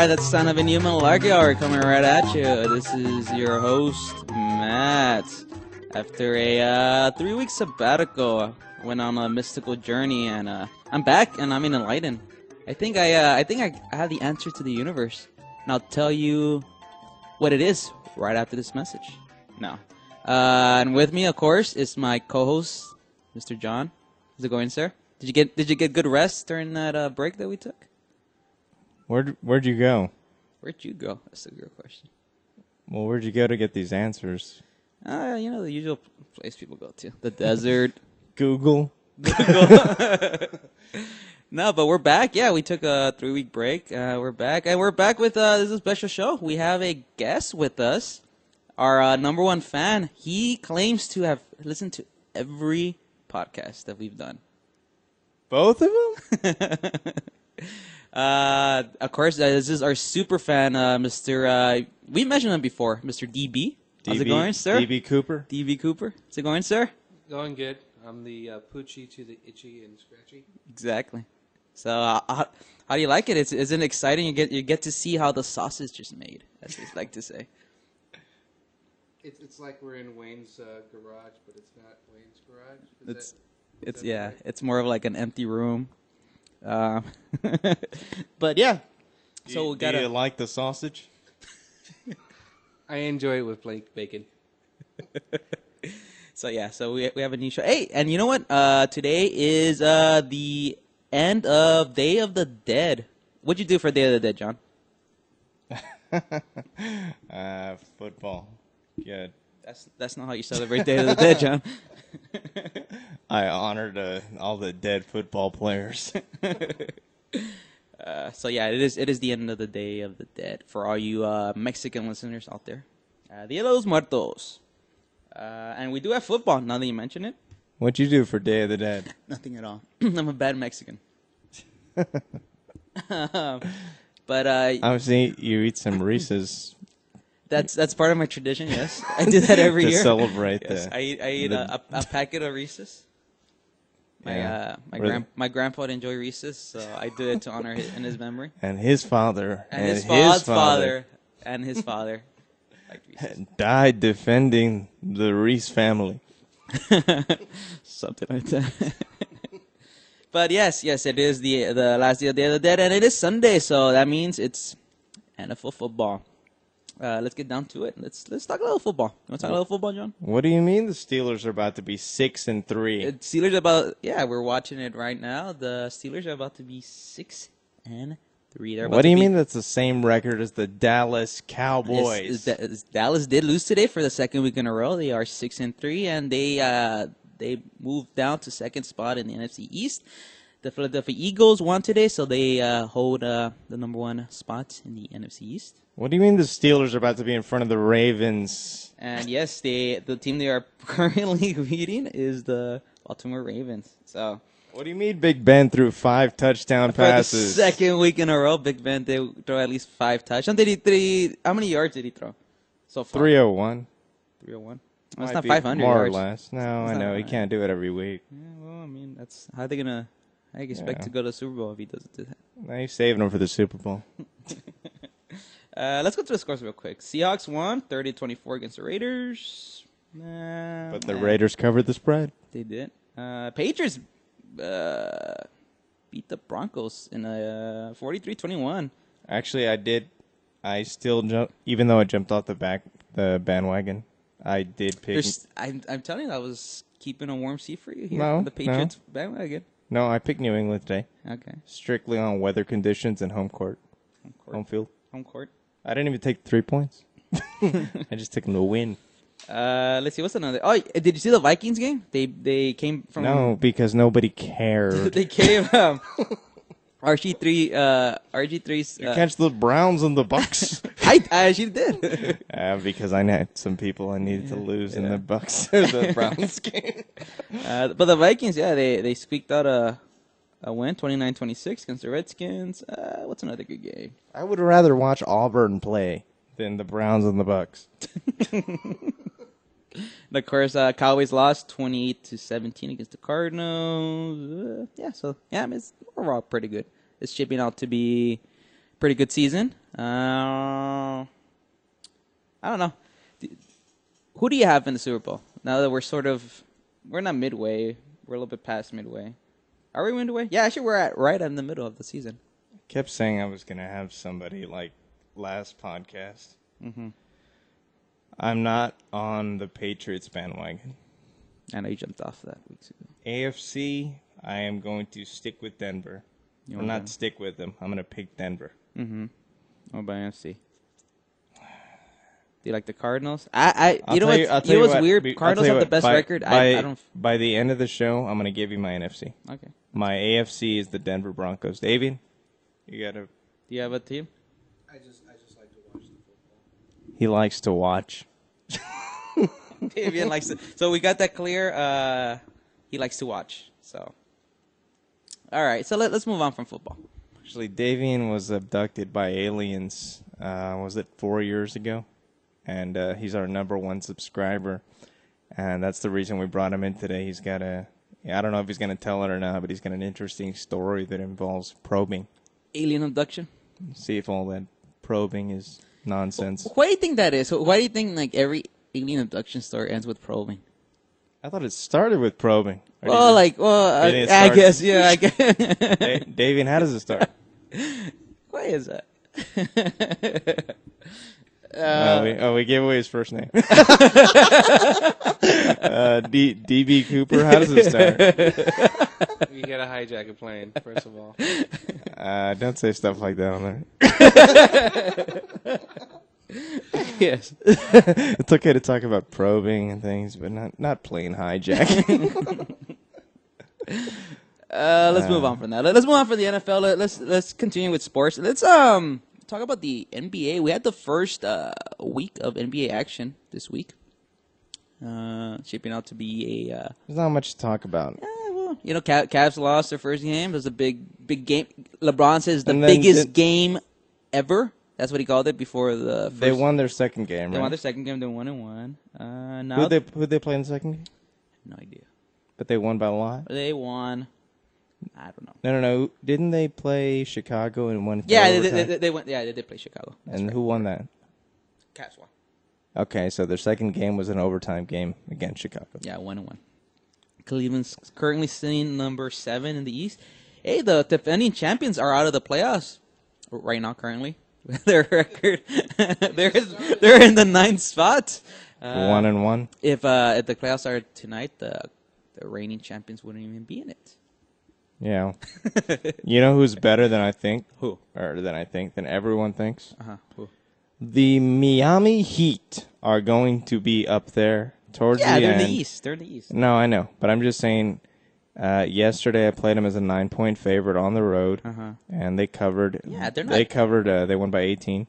right, that's the sound of a new Malarkey hour coming right at you. This is your host, Matt. After a 3-week sabbatical, I went on a mystical journey, and I'm back, and I'm enlightened. I think I have the answer to the universe, and I'll tell you what it is right after this message. No, and with me, of course, is my co-host, Mr. John. How's it going, sir? Did you get good rest during that break that we took? Where'd you go? Where'd you go? That's a good question. Well, where'd you go to get these answers? The usual place people go to. The desert. Google. No, but we're back. Yeah, we took a 3-week break. We're back. And we're back with this is a special show. We have a guest with us. Our number one fan. He claims to have listened to every podcast that we've done. Both of them? Of course, this is our super fan, Mr. We mentioned him before, Mr. DB. How's it going, sir? DB Cooper. DB Cooper. How's it going, sir? Going good. I'm the Poochie to the Itchy and Scratchy. Exactly. So, how do you like it? Isn't it exciting? You get to see how the sausage is made, as we like to say. It's like we're in Wayne's garage, but it's not Wayne's garage. It's more of like an empty room. But yeah. So do you like the sausage? I enjoy it with bacon. So we have a new show. Hey, and you know what? Today is the end of Day of the Dead. What'd you do for Day of the Dead, John? Football. Good. That's not how you celebrate Day of the Dead, John. I honored all the dead football players. So yeah, it is the end of the Day of the Dead for all you Mexican listeners out there. Dia de los Muertos. And we do have football, now that you mention it. What'd you do for Day of the Dead? Nothing at all. I'm a bad Mexican. But obviously, you eat some Reese's. That's part of my tradition. Yes, I do that every year to celebrate. Yes, I eat a packet of Reese's. My grandpa would enjoy Reese's, so I do it to honor in his memory. And his father. And his father. And his father. Died defending the Reese family. Something like that. But yes, it is the last day of the Dead, and it is Sunday, so that means it's NFL football. Let's get down to it. Let's talk a little football. You want to talk a little football, John? What do you mean the Steelers are about to be 6-3? Steelers we're watching it right now. The Steelers are about to be 6-3. What do you mean that's the same record as the Dallas Cowboys? Dallas did lose today for the second week in a row. They are 6-3, and they moved down to second spot in the NFC East. The Philadelphia Eagles won today, so they hold the number one spot in the NFC East. What do you mean the Steelers are about to be in front of the Ravens? And yes, the team they are currently beating is the Baltimore Ravens. So, what do you mean Big Ben threw 5 touchdown passes? For the second week in a row, Big Ben did throw at least 5 touchdowns. How many yards did he throw so far? 301. 301. Well, it's not 500 more yards. Or less. No, I know. He can't do it every week. Yeah, well, I mean, that's how they gonna. I expect to go to the Super Bowl if he doesn't do that. No, he's saving him for the Super Bowl. Let's go through the scores real quick. Seahawks won 30-24 against the Raiders. But the Raiders covered the spread. They did. Patriots beat the Broncos in a 43-21. Actually, I did. I still jump, even though I jumped off the bandwagon. I did pick. I'm telling you, I was keeping a warm seat for you here on the Patriots bandwagon. No, I picked New England today. Okay. Strictly on weather conditions and home court. Home field. Home court. I didn't even take 3 points. I just took them to win. Let's see. What's another? Oh, did you see the Vikings game? They came from. No, because nobody cared. They came. RG3's. You catch the Browns and the Bucks. I actually did. Because I had some people I needed to lose in the Bucks or the Browns game. But the Vikings, they squeaked out a win, 29-26 against the Redskins. What's another good game? I would rather watch Auburn play than the Browns and the Bucks. And of course, Cowboys lost 28-17 against the Cardinals. It's overall pretty good. It's shaping out to be a pretty good season. I don't know. Who do you have in the Super Bowl? Now that we're not midway. We're a little bit past midway. Are we midway? Yeah, actually, we're right in the middle of the season. Kept saying I was going to have somebody like last podcast. Mm-hmm. I'm not on the Patriots bandwagon. I know you jumped off that weeks ago. AFC, I am going to stick with Denver. Or not stick with them. I'm going to pick Denver. Mm-hmm. What about NFC? Do you like the Cardinals? You know what's weird? Cardinals have the best record. I don't. By the end of the show, I'm going to give you my NFC. Okay. My AFC is the Denver Broncos. Davian, you got to. Do you have a team? I just like to watch the football. He likes to watch. Davian likes to. So we got that clear. He likes to watch. So. All right. So let's move on from football. Actually, Davian was abducted by aliens. Was it 4 years ago? And he's our #1 subscriber, and that's the reason we brought him in today. He's got I don't know if he's going to tell it or not, but he's got an interesting story that involves probing. Alien abduction? See if all that probing is nonsense. Why do you think that is? Why do you think like every alien abduction story ends with probing? I thought it started with probing. I guess, yeah, I guess. Davian, how does it start? Why is that? We gave away his first name. DB Cooper, how does it start? You gotta hijack a plane, first of all. Don't say stuff like that on there. Yes. It's okay to talk about probing and things, but not plane hijacking. Let's move on from that. Let's move on from the NFL. Let's continue with sports. Let's talk about the NBA. We had the first week of NBA action this week. Shaping out to be a... There's not much to talk about. Cavs lost their first game. It was a big game. LeBron says the biggest game ever. That's what he called it before the first... They won their second game, right? They won their second game. They 1-1. Who'd they play in the second game? No idea. But they won by a lot? They won... I don't know. No. Didn't they play Chicago and won? Yeah, they went. Yeah, they did play Chicago. That's right. Who won that? Cavs won. Okay, so their second game was an overtime game against Chicago. Yeah, 1-1. Cleveland's currently sitting number 7 in the East. Hey, the defending champions are out of the playoffs right now. Currently, their record they're in the 9th spot. 1-1. If the playoffs are tonight, the reigning champions wouldn't even be in it. Yeah. You know who's better than I think? Who? Or than everyone thinks? Who? The Miami Heat are going to be up there towards the end. Yeah, they're in the East. They're in the East. No, I know. But I'm just saying, yesterday I played them as a 9-point favorite on the road. And they covered. Yeah, they're not. They covered. They won by 18.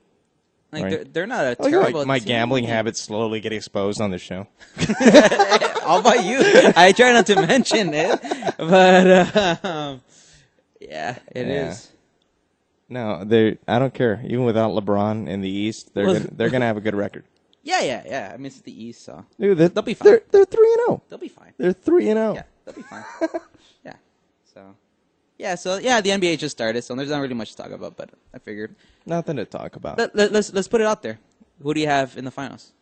Like right? they're not a terrible my team. gambling habits slowly get exposed on the show. All about you. I try not to mention it, but yeah, it is. No, I don't care. Even without LeBron in the East, they're gonna have a good record. Yeah. I mean, it's the East, so dude, they'll be fine. They're 3-0. They'll be fine. They're 3-0. Yeah, they'll be fine. So the NBA just started, so there's not really much to talk about. But I figured nothing to talk about. Let's put it out there. Who do you have in the finals?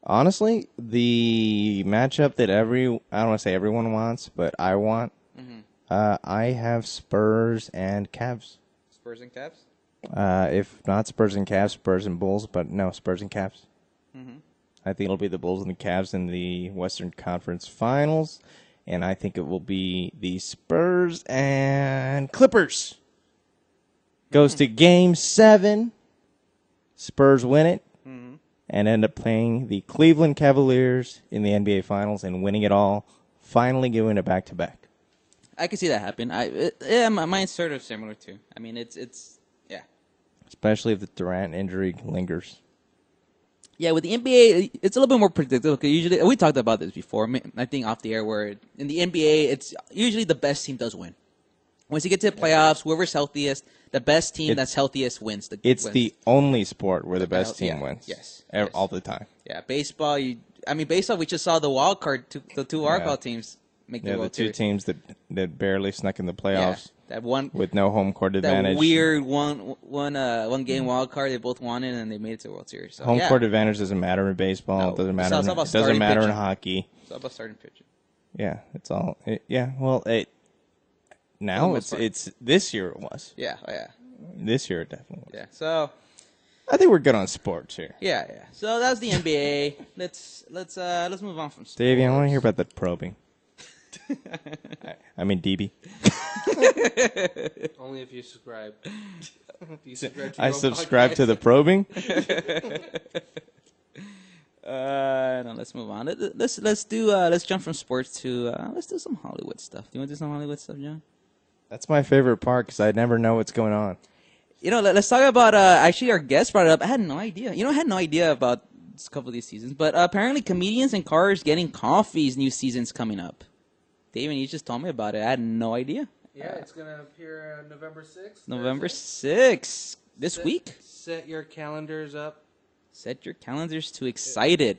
Honestly, the matchup that I don't want to say everyone wants, but I want. I have Spurs and Cavs. Spurs and Cavs? If not Spurs and Cavs, Spurs and Bulls, but no, Spurs and Cavs. I think it'll be the Bulls and the Cavs in the Western Conference Finals, and I think it will be the Spurs and Clippers. Goes to Game 7. Spurs win it. And end up playing the Cleveland Cavaliers in the NBA Finals and winning it all, finally giving it back-to-back. I can see that happen. Mine's sort of similar too. I mean, it's especially if the Durant injury lingers. Yeah, with the NBA, it's a little bit more predictable. Because usually, we talked about this before. I think off the air, where in the NBA, it's usually the best team does win. Once you get to the playoffs, whoever's healthiest, the best team that's healthiest wins. It's the only sport where the best team wins. Yes. All the time. Yeah, baseball. Baseball. We just saw the wild card. The two wild card teams make the Yeah, the World two Series. teams that barely snuck in the playoffs That one with no home court advantage. That weird one game wild card. They both won it, and they made it to the World Series. So, Home court advantage doesn't matter in baseball. No. It doesn't It's matter. all about It doesn't starting matter in pitching. hockey. It's all about starting pitching. Yeah, it's all. Now Oh, it's this year it was. Yeah, oh, yeah, This year it definitely was. yeah. So I think we're good on sports here. yeah. So that's the NBA. Let's move on from sports. Davey, I want to hear about the probing. I mean, DB. Only if you subscribe. Do you subscribe to I your own subscribe podcast? to the probing. No, let's move on. Let's jump from sports to let's do some Hollywood stuff. Do you want to do some Hollywood stuff, John? That's my favorite part because I never know what's going on. Let's talk about actually our guest brought it up. I had no idea. I had no idea about a couple of these seasons, but apparently comedians and Cars Getting Coffee's new season's coming up. David, you just told me about it. I had no idea. Yeah, it's going to appear on November 6th. November Thursday. 6th. This week? Set your calendars up. Set your calendars to excited.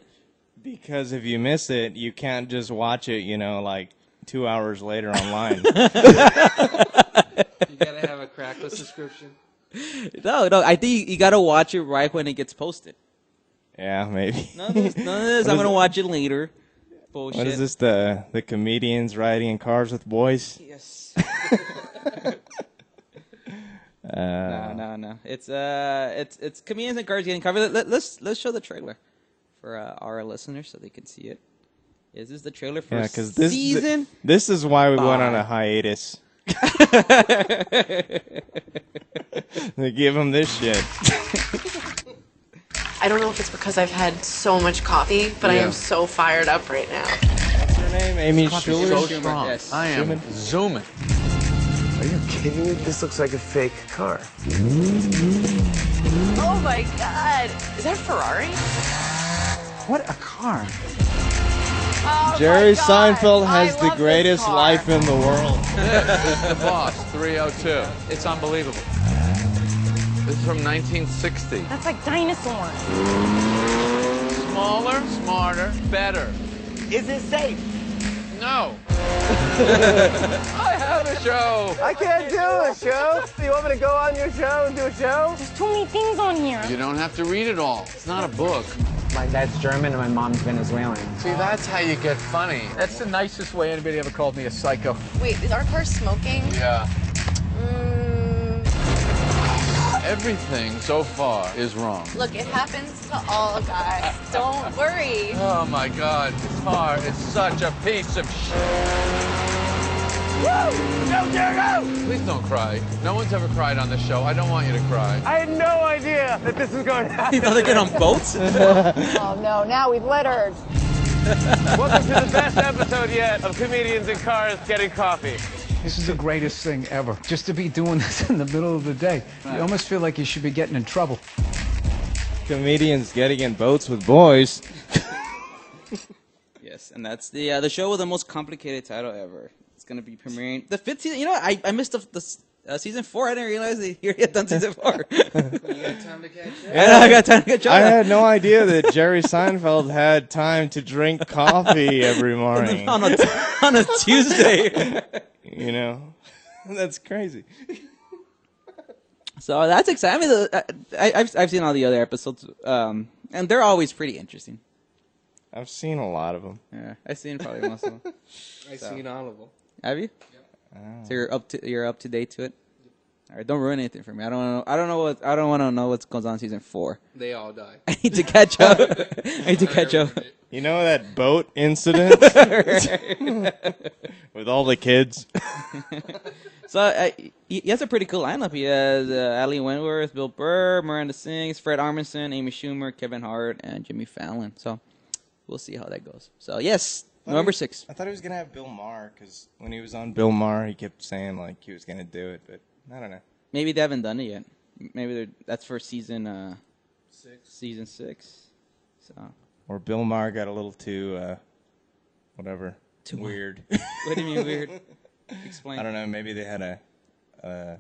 Because if you miss it, you can't just watch it, like 2 hours later online. You got to have a Crackle subscription. No, I think you got to watch it right when it gets posted. Yeah, maybe. None of this. I'm going to watch it later. Bullshit. What is this, the comedians riding in cars with boys? Yes. Uh, No. It's comedians and Cars Getting Coffee. Let's show the trailer for our listeners so they can see it. Is this the trailer for because season? this is why we went on 5? a hiatus. They give them this shit. I don't know if it's because I've had so much coffee, but I Yeah. am so fired up right now. What's her name? Amy Schumer? So strong. Yes. I am Zooming. zooming. Are you kidding me? This looks like a fake car. Oh my god! Is that a Ferrari? What a car. Oh Jerry my God. Seinfeld has I the love greatest this car. life in the world. This is the Boss 302. It's unbelievable. This is from 1960. That's like dinosaurs. Smaller, smarter, better. Is it safe? No. I have a show. I can't do a show. You want me to go on your show and do a show? There's too many things on here. You don't have to read it all. It's not a book. My dad's German and my mom's Venezuelan. See, that's how you get funny. That's the nicest way anybody ever called me a psycho. Wait, is our car smoking? Yeah. Everything so far is wrong. Look, it happens to all guys. Don't worry. Oh my God, this car is such a piece of shit. No, Jerry, no! Please don't cry. No one's ever cried on this show. I don't want you to cry. I had no idea that this was going to happen. They get on boats? Oh no, now we've littered. Welcome to the best episode yet of Comedians in Cars Getting Coffee. This is the greatest thing ever. Just to be doing this in the middle of the day. You almost feel like you should be getting in trouble. Comedians getting in boats with boys. Yes, and that's the show with the most complicated title ever. It's going to be premiering the 5th season. I missed the season 4. I didn't realize they had done season 4. You got time to catch up? I got time to catch up. I had no idea that Jerry Seinfeld had time to drink coffee every morning. on a Tuesday. That's crazy. So that's exciting. I've seen all the other episodes, and they're always pretty interesting. I've seen a lot of them. Yeah, I've seen probably most of them. I've seen all of them. Have you? So you're up to date to it. All right, don't ruin anything for me. I don't want to know what goes on in season 4. They all die. I need to catch up. I need to catch up. You know that boat incident with all the kids? So he has a pretty cool lineup. He has Ali Wentworth, Bill Burr, Miranda Sings, Fred Armisen, Amy Schumer, Kevin Hart, and Jimmy Fallon. So we'll see how that goes. So yes, November 6th. I thought he was going to have Bill Maher, because when he was on Bill Maher, he kept saying he was going to do it, but I don't know. Maybe they haven't done it yet. Maybe that's for season 6. So Or Bill Maher got a little too, whatever, Too weird. what do you mean weird? Explain. I don't know, maybe they had a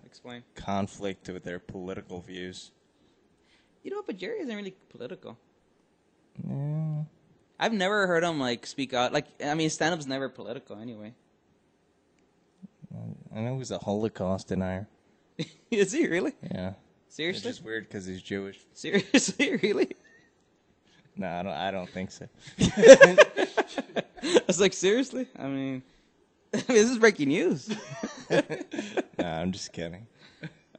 Explain. conflict with their political views. But Jerry isn't really political. Yeah. I've never heard him like speak out. Like, I mean, stand-up's never political anyway. I know he's a Holocaust denier. Is he really? Yeah. Seriously? It's just weird because he's Jewish. Seriously, really? No, I don't think so. I was like, seriously? I mean, this is breaking news. Nah, I'm just kidding.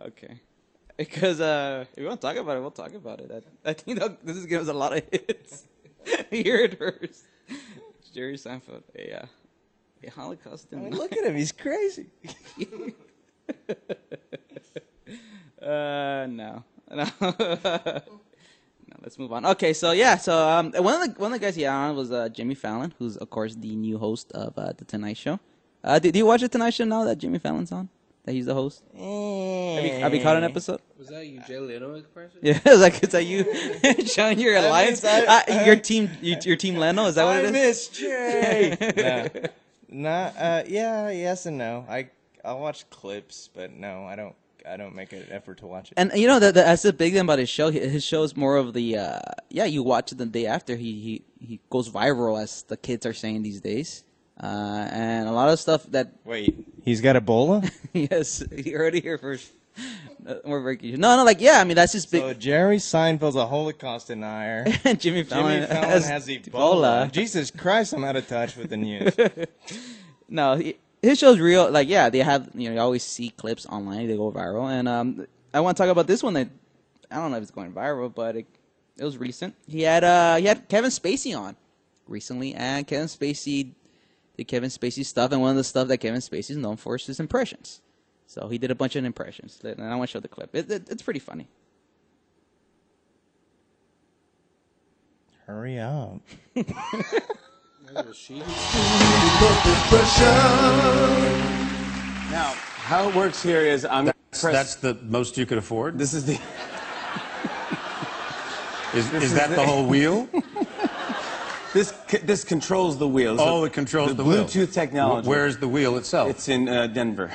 Okay. Because if you want to talk about it, we'll talk about it. I think this is giving us a lot of hits. Hear it first. Jerry Seinfeld. A Holocaust denier. I mean, look at him. He's crazy. No. No, let's move on. Okay, so yeah, one of the guys he had on was Jimmy Fallon, who's of course the new host of the Tonight Show. Did you watch the Tonight Show now that Jimmy Fallon's on? That he's the host? Have you caught an episode? Was that you, Jay Leno impression? Yeah, it's like you showing your alliance. Your team Leno. Is that what it is? I miss Jay. Yeah, yes and no. I'll watch clips, but no, I don't make an effort to watch it. And you know that's the big thing about his show. His show is more of the you watch it the day after he goes viral, as the kids are saying these days. And a lot of stuff that Wait, he's got Ebola? yes, you heard it here first. More breaking. No, like I mean that's just big. So Jerry Seinfeld's a Holocaust denier. Jimmy Fallon has Ebola. Jesus Christ, I'm out of touch with the news. No, his show's real. Like, yeah, they have, you always see clips online. They go viral. And I want to talk about this one that, I don't know if it's going viral, but it was recent. He had Kevin Spacey on recently, and Kevin Spacey did Kevin Spacey stuff. And one of the stuff that Kevin Spacey is known for is his impressions. So he did a bunch of impressions. And I want to show the clip. It's pretty funny. Hurry up. Now, how it works here is That's the most you could afford? This is the... Is that the whole wheel? This controls the wheels. Oh, it controls the wheel. Bluetooth technology. Where's the wheel itself? It's in Denver.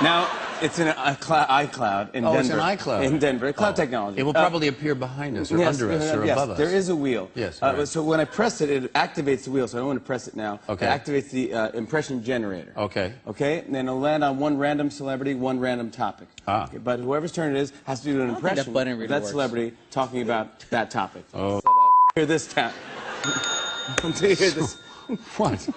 Now, it's in iCloud in Denver. Oh, it's in iCloud. In Denver. Cloud technology. It will probably appear behind us or under us or above us. There is a wheel. Yes. Right. So when I press it, it activates the wheel. So I don't want to press it now. Okay. It activates the impression generator. Okay. Okay? And then it'll land on one random celebrity, one random topic. Ah. Okay, but whoever's turn it is has to do an impression that button really of that works. celebrity talking about that topic. Oh. Hear this tap. Do you hear this? What?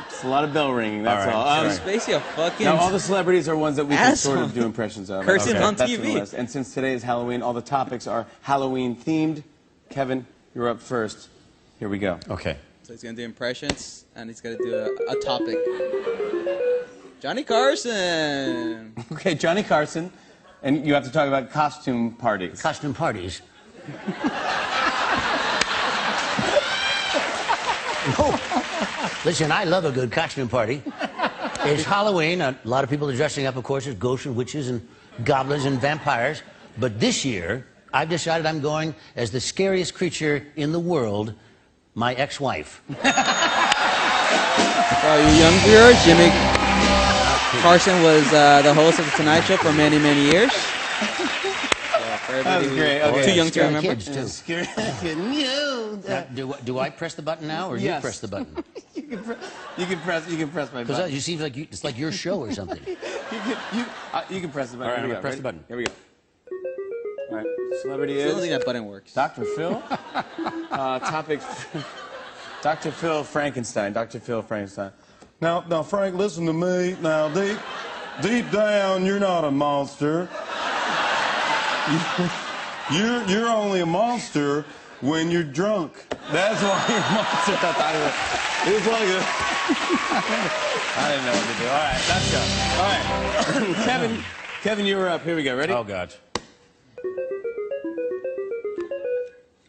It's a lot of bell ringing, that's all. Spacey a fucking... Now, all the celebrities are ones that we can sort of do impressions of. Cursing on That's TV. what it was. And since today is Halloween, all the topics are Halloween-themed. Kevin, you're up first. Here we go. Okay. So he's going to do impressions, and he's going to do a topic. Johnny Carson. Okay, Johnny Carson. And you have to talk about costume parties. Costume parties. Listen, I love a good costume party. It's Halloween. A lot of people are dressing up, of course, as ghosts and witches and goblins and vampires. But this year, I've decided I'm going as the scariest creature in the world, my ex-wife. For all you young viewers, Jimmy Carson was the host of The Tonight Show for many, many years. That was great. Okay. Too young to Scary remember. kids, too. Scary. Do I press the button now, or Yes. you press the button? You can press my Because button. you seem like it's like your show or something. You can press the button. All right, Here we I'm go. gonna press Ready? the button. Here we go. All right. Celebrity I don't think is that button works. Dr. Phil. Topic. Dr. Phil Frankenstein. Dr. Phil Frankenstein. Now, Frank, listen to me. Now, deep down, you're not a monster. You're only a monster when you're drunk. That's why you're a monster. It was like a... I didn't know what to do. All right, let's go. All right. Kevin, you were up. Here we go. Ready? Oh, God.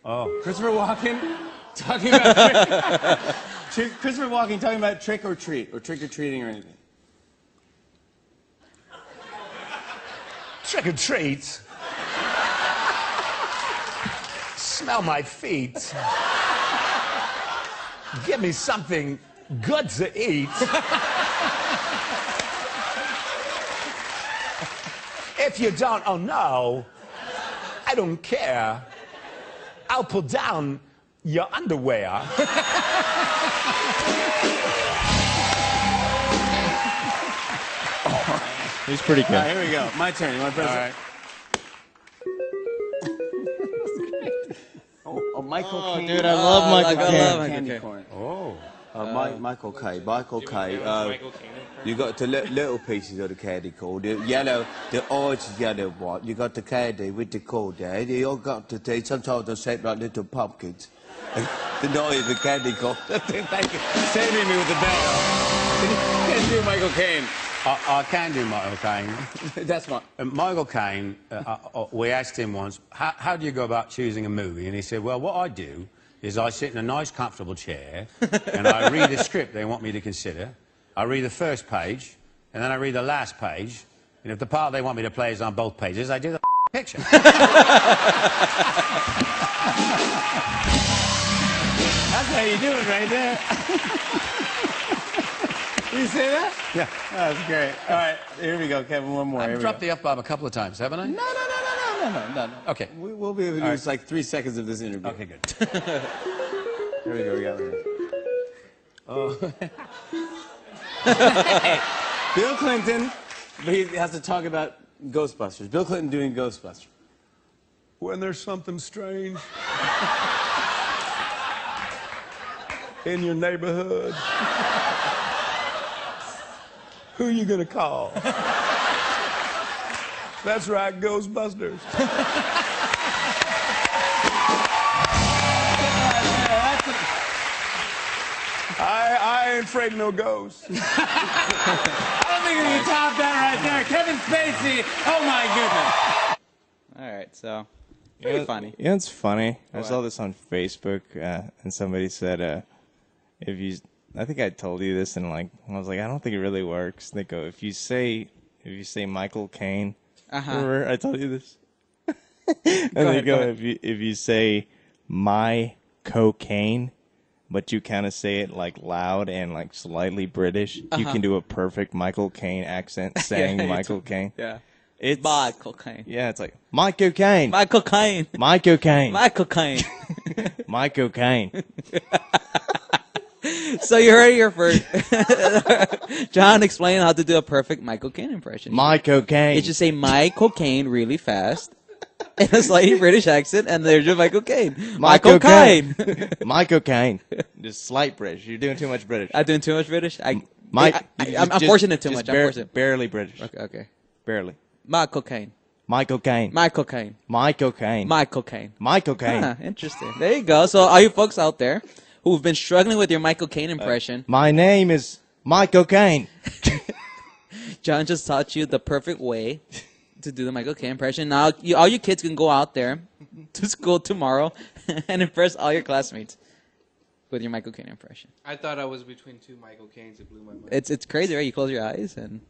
Oh. Christopher Walken talking about Christopher Walken talking about trick or treat or trick or treating or anything. Trick or treat. Smell my feet. Give me something good to eat. If you don't, oh no, I don't care. I'll pull down your underwear. He's pretty good. All right, here we go. My turn. You want to press it? Oh, Michael Caine. Dude, I love Michael Caine. Candy corn. Oh. Michael Caine. Michael Caine. You got the little pieces of the candy corn. The yellow, the orange yellow one. You got the candy with the corn there. You all got the taste. Sometimes they're shaped like little pumpkins. The noise of the candy corn. Thank you. Saving me with the bell. Can you do Michael Caine? I can do Michael Caine. That's my... Michael Caine, we asked him once, how do you go about choosing a movie? And he said, well, what I do is I sit in a nice, comfortable chair, and I read a script they want me to consider. I read the first page, and then I read the last page, and if the part they want me to play is on both pages, I do the picture. That's how you do it right there. You say that? Yeah. Oh, that's great. All right, here we go, Kevin. One more. I've dropped the F-bomb a couple of times, haven't I? No. Okay. We'll be able to use like 3 seconds of this interview. Okay, good. Here we go. We got it. Oh. Bill Clinton, but he has to talk about Ghostbusters. Bill Clinton doing Ghostbusters. When there's something strange in your neighborhood, who you gonna call? That's right, Ghostbusters. I ain't afraid of no ghosts. I don't think you can top that right there. Kevin Spacey. Oh my goodness. All right, so pretty funny. Yeah, it's funny. I saw this on Facebook, and somebody said, if you, I think I told you this, and like I was like, I don't think it really works. They go, if you say Michael Caine, remember I told you this, and they go, if you say my cocaine, but you kind of say it like loud and like slightly British, you can do a perfect Michael Caine accent saying Michael Caine. Yeah. It's Michael Caine. Yeah, it's like Michael Caine. Michael Caine. Michael Caine. Michael Caine. Michael Caine. So you heard it here first. John explained how to do a perfect Michael Caine impression. Michael Caine. You just say Michael Caine really fast in a slightly British accent, and there's your Michael Caine. Michael Caine. Michael Caine. Just slight British. You're doing too much British. I'm doing too much British? I'm forcing it too much. I'm forcing it. Barely British. Okay. Barely. Michael Caine. Michael Caine. Michael Caine. Michael Caine. Michael Caine. Michael Caine. Interesting. There you go. So all you folks out there who've been struggling with your Michael Caine impression. My name is Michael Caine. John just taught you the perfect way to do the Michael Caine impression. Now, all you kids can go out there to school tomorrow and impress all your classmates with your Michael Caine impression. I thought I was between two Michael Caines. It blew my mind. It's crazy, right? You close your eyes and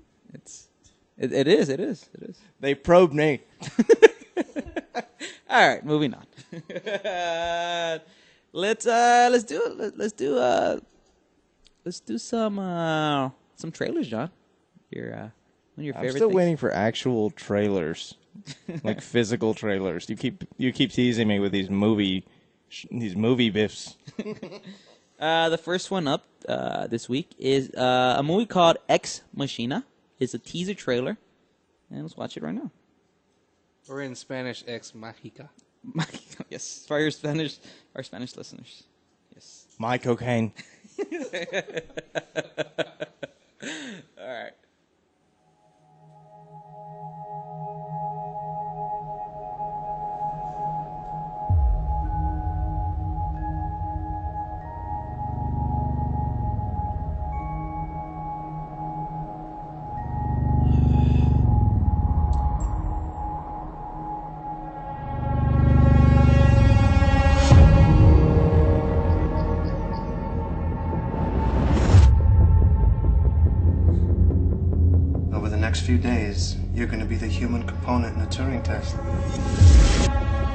it is. They probed me. All right, moving on. Let's do some trailers, John. One of your favorite I'm still things. waiting for actual trailers, like physical trailers. You keep teasing me with these movie biffs. The first one up this week is a movie called Ex-Machina. It's a teaser trailer, and let's watch it right now. Or in Spanish, Ex-Machina. Yes, for our Spanish listeners. Yes. My cocaine. All right. Few days, you're going to be the human component in the Turing test.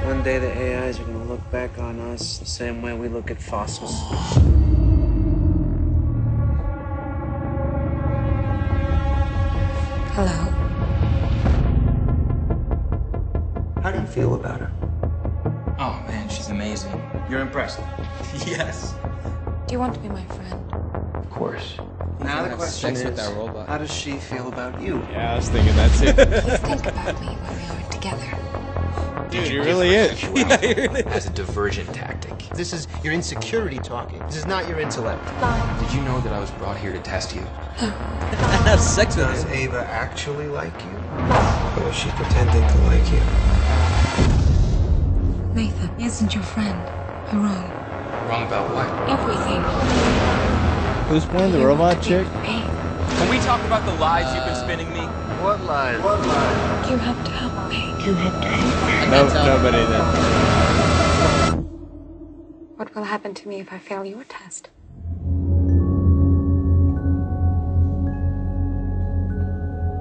One day the AIs are going to look back on us the same way we look at fossils. Hello. How do you feel about her? Oh man, she's amazing. You're impressed? Yes. Do you want to be my friend? Of course. Now the have question sex with is, that robot. how does she feel about you? Yeah, I was thinking that too. Please think about me when we are together. Dude, he really is. Yeah, he really is. As a diversion tactic. This is your insecurity talking. This is not your intellect. Fine. Did you know that I was brought here to test you? Have sex with Does her. Ava actually like you? Or is she pretending to like you? Nathan, he isn't your friend. You're wrong. Wrong about what? Everything. Who's playing the robot chick? Can we talk about the lies you've been spinning me? What lies? What lies? You have to help me. You have to help me. No, nobody then. What will happen to me if I fail your test?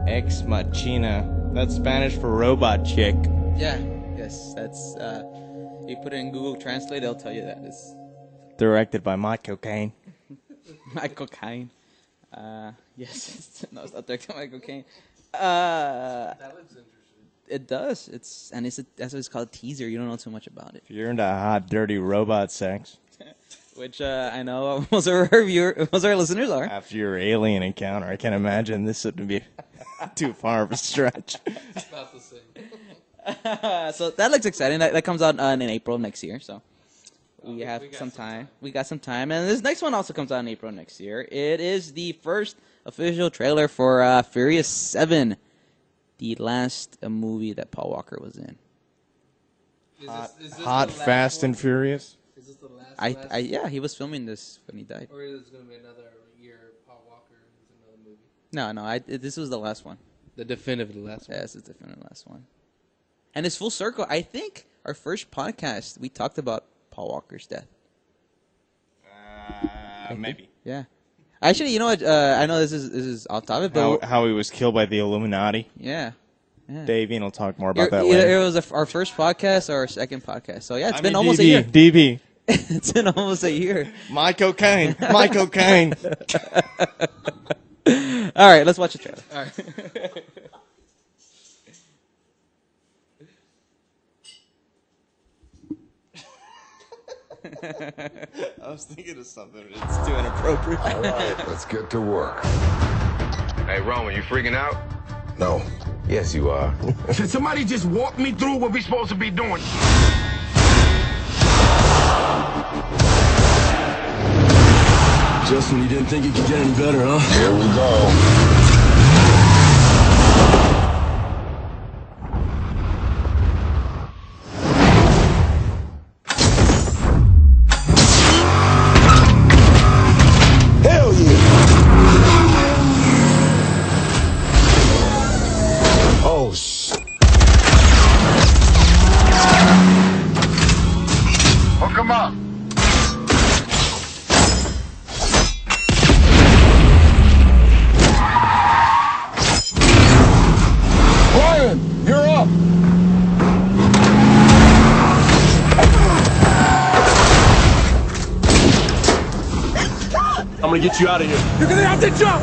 Ex-Machina. That's Spanish for robot chick. Yeah. Yes. That's. You put it in Google Translate, they'll tell you that it's Directed by Michael Caine. Michael Caine. Yes. No, it's not directed by Michael Caine. That looks interesting. It does. That's what it's called, a teaser. You don't know too much about it. If you're into hot, dirty robot sex. Which I know most of our listeners are. After your alien encounter, I can't imagine this would be too far of a stretch. It's about the same. So that looks exciting. That comes out in April next year. So we have some time. We got some time. And this next one also comes out in April next year. It is the first official trailer for Furious 7, the last movie that Paul Walker was in. Is this Hot, the last Fast, one? and Furious? Is this the last? Yeah, he was filming this when he died. Or is it going to be another year Paul Walker is another movie? No, this was the last one. The definitive last one. Yes, it's the definitive last one. And it's full circle. I think our first podcast, we talked about Paul Walker's death. Maybe. Yeah. Actually, you know what? I know this is off topic, but How he was killed by the Illuminati. yeah. Dave, will talk more about that Either later. it was our first podcast or our second podcast. So yeah, it's been I mean, almost DB, a year. DB. It's been almost a year. Michael Caine. Michael Caine. All right, let's watch the trailer. All right. I was thinking of something, but it's too inappropriate. All right, let's get to work. Hey, Roman, you freaking out? No. Yes, you are. Can somebody just walk me through what we're supposed to be doing? Justin, you didn't think it could get any better, huh? Here we go. Hell yeah! Oh, shit. Hook 'em up. Brian, you're up. I'm gonna get you out of here. You're gonna have to jump.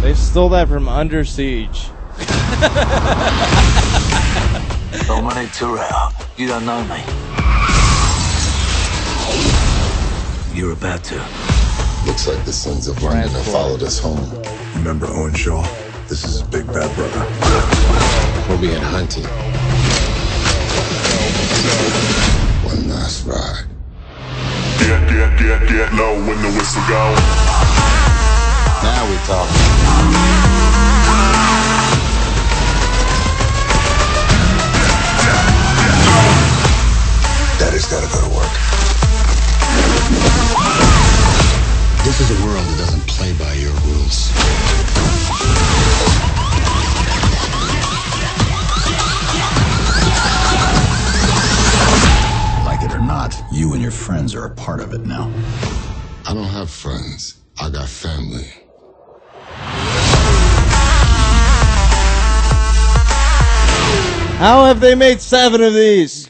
They stole that from Under Siege. Dominic Terrell, you don't know me. You're about to. Looks like the sons of London have followed us home. Remember Owen Shaw? This is his big bad brother. We're being hunted. One last ride. Get low when the whistle go. Now we talk. Daddy's gotta go to work. This is a world that doesn't play by your rules. Like it or not, you and your friends are a part of it now. I don't have friends. I got family. How have they made 7 of these?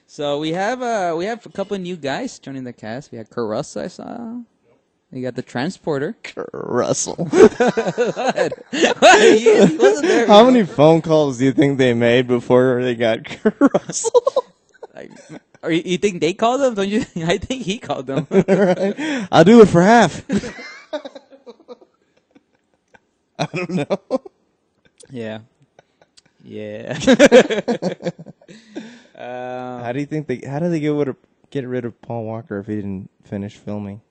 So we have a couple of new guys joining the cast. We had Russell, I saw. You got the transporter. Russell. What? He wasn't there. How many phone calls do you think they made before they got Russell? Or you think they called them? Don't you? I think he called them. Right. I'll do it for half. I don't know. Yeah. Yeah. How do you think how do they get rid of Paul Walker if he didn't finish filming?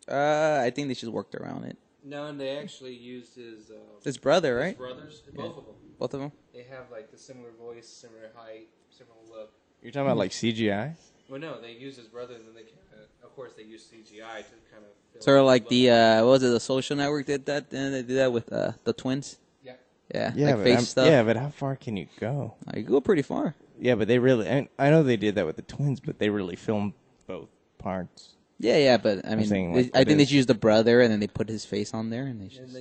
I think they just worked around it. No, and they actually used his brother, right? His brothers, both of them. Both of them. They have like the similar voice, similar height, similar look. You're talking about like CGI? Well, no, they used his brother, and then of course, they used CGI to kind of. Sort of like the what was it? The Social Network did that, and they did that with the twins. Yeah. Yeah. Yeah, like face stuff. Yeah, but how far can you go? You go pretty far. Yeah, but they really. I know they did that with the twins, but they really filmed both parts. Yeah, but I mean, I think they just used the brother, and then they put his face on there, and they just.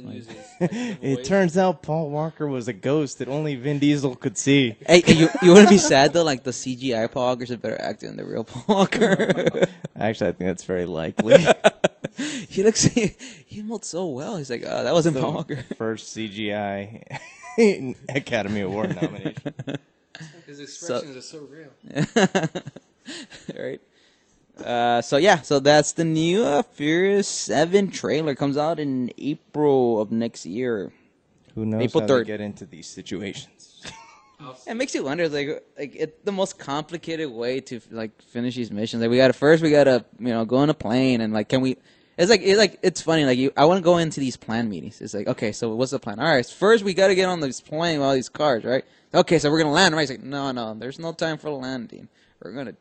It turns out Paul Walker was a ghost that only Vin Diesel could see. Hey, you wouldn't be sad though? Like the CGI Paul Walker's a better actor than the real Paul Walker. Actually, I think that's very likely. He emotes so well. He's like, oh, that wasn't Paul Walker. First CGI Academy Award nomination. His expressions are so real. Right. So that's the new Furious 7 trailer. Comes out in April of next year. Who knows April how 3rd. they get into these situations? It makes you wonder, it's the most complicated way to like finish these missions. Like we gotta go on a plane and like can we? It's funny. Like I want to go into these plan meetings. It's like, okay, so what's the plan? All right, first we gotta get on this plane with all these cars, right? Okay, so we're gonna land, right? It's like, no, there's no time for landing. We're gonna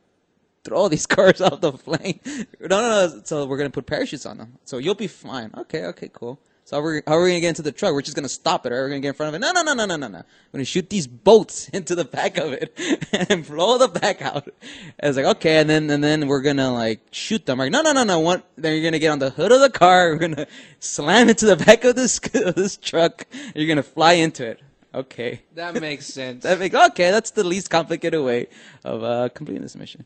throw all these cars out the plane. No. So we're gonna put parachutes on them. So you'll be fine. Okay, cool. So how are we gonna get into the truck? We're just gonna stop it, right? We're gonna get in front of it. No. We're gonna shoot these boats into the back of it and blow the back out. And it's like, okay, and then we're gonna like shoot them, right? No. Then you're gonna get on the hood of the car. We're gonna slam into the back of this truck. And you're gonna fly into it. Okay. That makes sense. Okay. That's the least complicated way of completing this mission.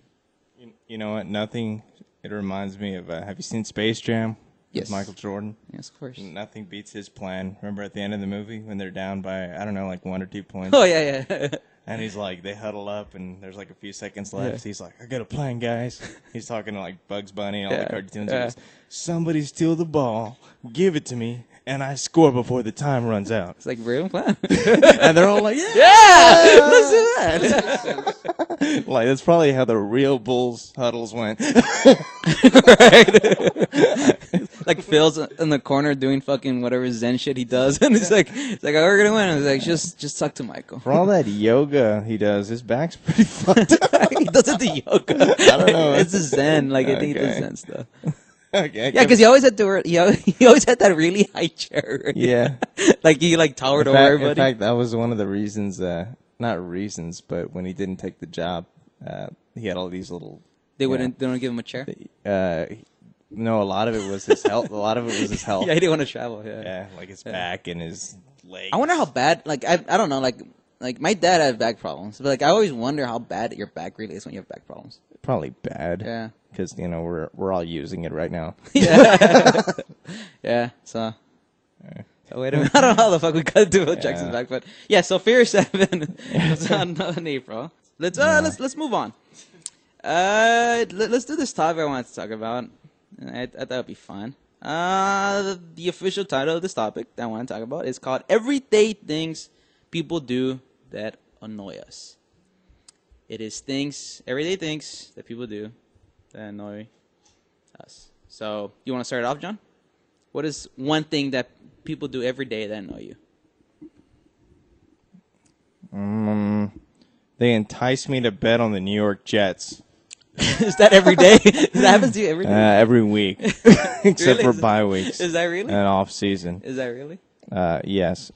You know what? Nothing. It reminds me of. Have you seen Space Jam? Yes. With Michael Jordan. Yes, of course. Nothing beats his plan. Remember at the end of the movie when they're down by like 1 or 2 points. Oh yeah. And he's like, they huddle up, and there's like a few seconds left. Yeah. He's like, I got a plan, guys. He's talking to like Bugs Bunny and all the cartoons. He goes, somebody steal the ball, give it to me, and I score before the time runs out. It's like real plan. And they're all like, yeah, let's do that. Like that's probably how the real Bulls huddles went. Right. Like Phil's in the corner doing fucking whatever Zen shit he does, and he's like, oh, we're gonna win. And he's like, just talk to Michael. For all that yoga he does, his back's pretty fucked up. He doesn't do yoga. I don't know. It's a Zen. Like I think he does Zen stuff. Okay. Yeah, because he always had that really high chair. Right? Yeah. Like he towered over everybody. In fact, that was one of the reasons. Not reasons, but when he didn't take the job, he had all these little. They don't give him a chair. No, a lot of it was his health. Yeah, he didn't want to travel. Yeah, like his back and his legs. I wonder how bad. Like I don't know. Like my dad had back problems, but like I always wonder how bad your back really is when you have back problems. Probably bad. Yeah. Because we're all using it right now. Yeah. Yeah. So wait a minute. I don't know how the fuck we got to do with Jackson's back, but yeah. So Furious 7 is on April. Let's move on. Let's do this topic I wanted to talk about. I thought it'd be fun. The official title of this topic that I want to talk about is called Everyday Things People Do That Annoy Us. It is everyday things that people do that annoy us. So, you want to start it off, John? What is one thing that people do every day that annoy you? They entice me to bet on the New York Jets. Is that every day? That happens to you every day? Every week. Except Really? for bye weeks. Is that really? And off season. Is that really? Yes.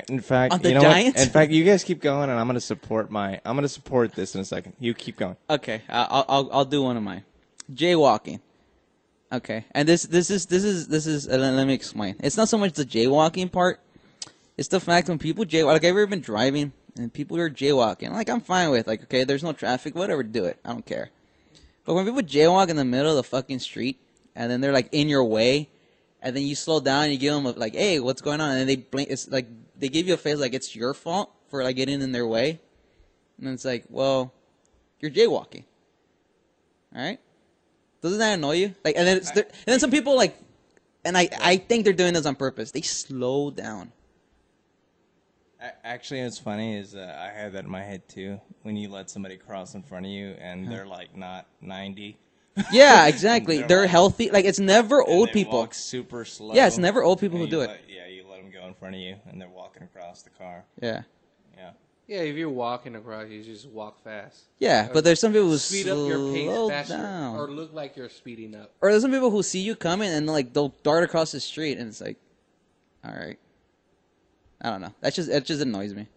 In fact, On the you know Giants? what? In fact, you guys keep going, and I'm going to support this in a second. You keep going. Okay, I'll do one of mine. Jaywalking. Okay, and this is let me explain. It's not so much the jaywalking part. It's the fact when people jaywalk. Like, I've ever been driving and people are jaywalking. Like, I'm fine with, like, okay, there's no traffic, whatever, do it. I don't care. But when people jaywalk in the middle of the fucking street, and then they're, like, in your way, and then you slow down and you give them, like, hey, what's going on? And then they blink. It's like, they give you a face like it's your fault for, like, getting in their way. And it's like, well, you're jaywalking. All right? Doesn't that annoy you? Like, and then some people, like, and I think they're doing this on purpose. They slow down. Actually, what's funny is I have that in my head too. When you let somebody cross in front of you and they're like not 90. Yeah, exactly. They're like, healthy. Like, it's never old people. Walk super slow. Yeah, it's never old people who do it. Yeah, you let them go in front of you and they're walking across the car. Yeah. Yeah. Yeah, if you're walking across, you just walk fast. Yeah, but there's some people who speed up your pace faster, down. or look like you're speeding up. Or there's some people who see you coming and like they'll dart across the street, and it's like, all right. I don't know. It just annoys me.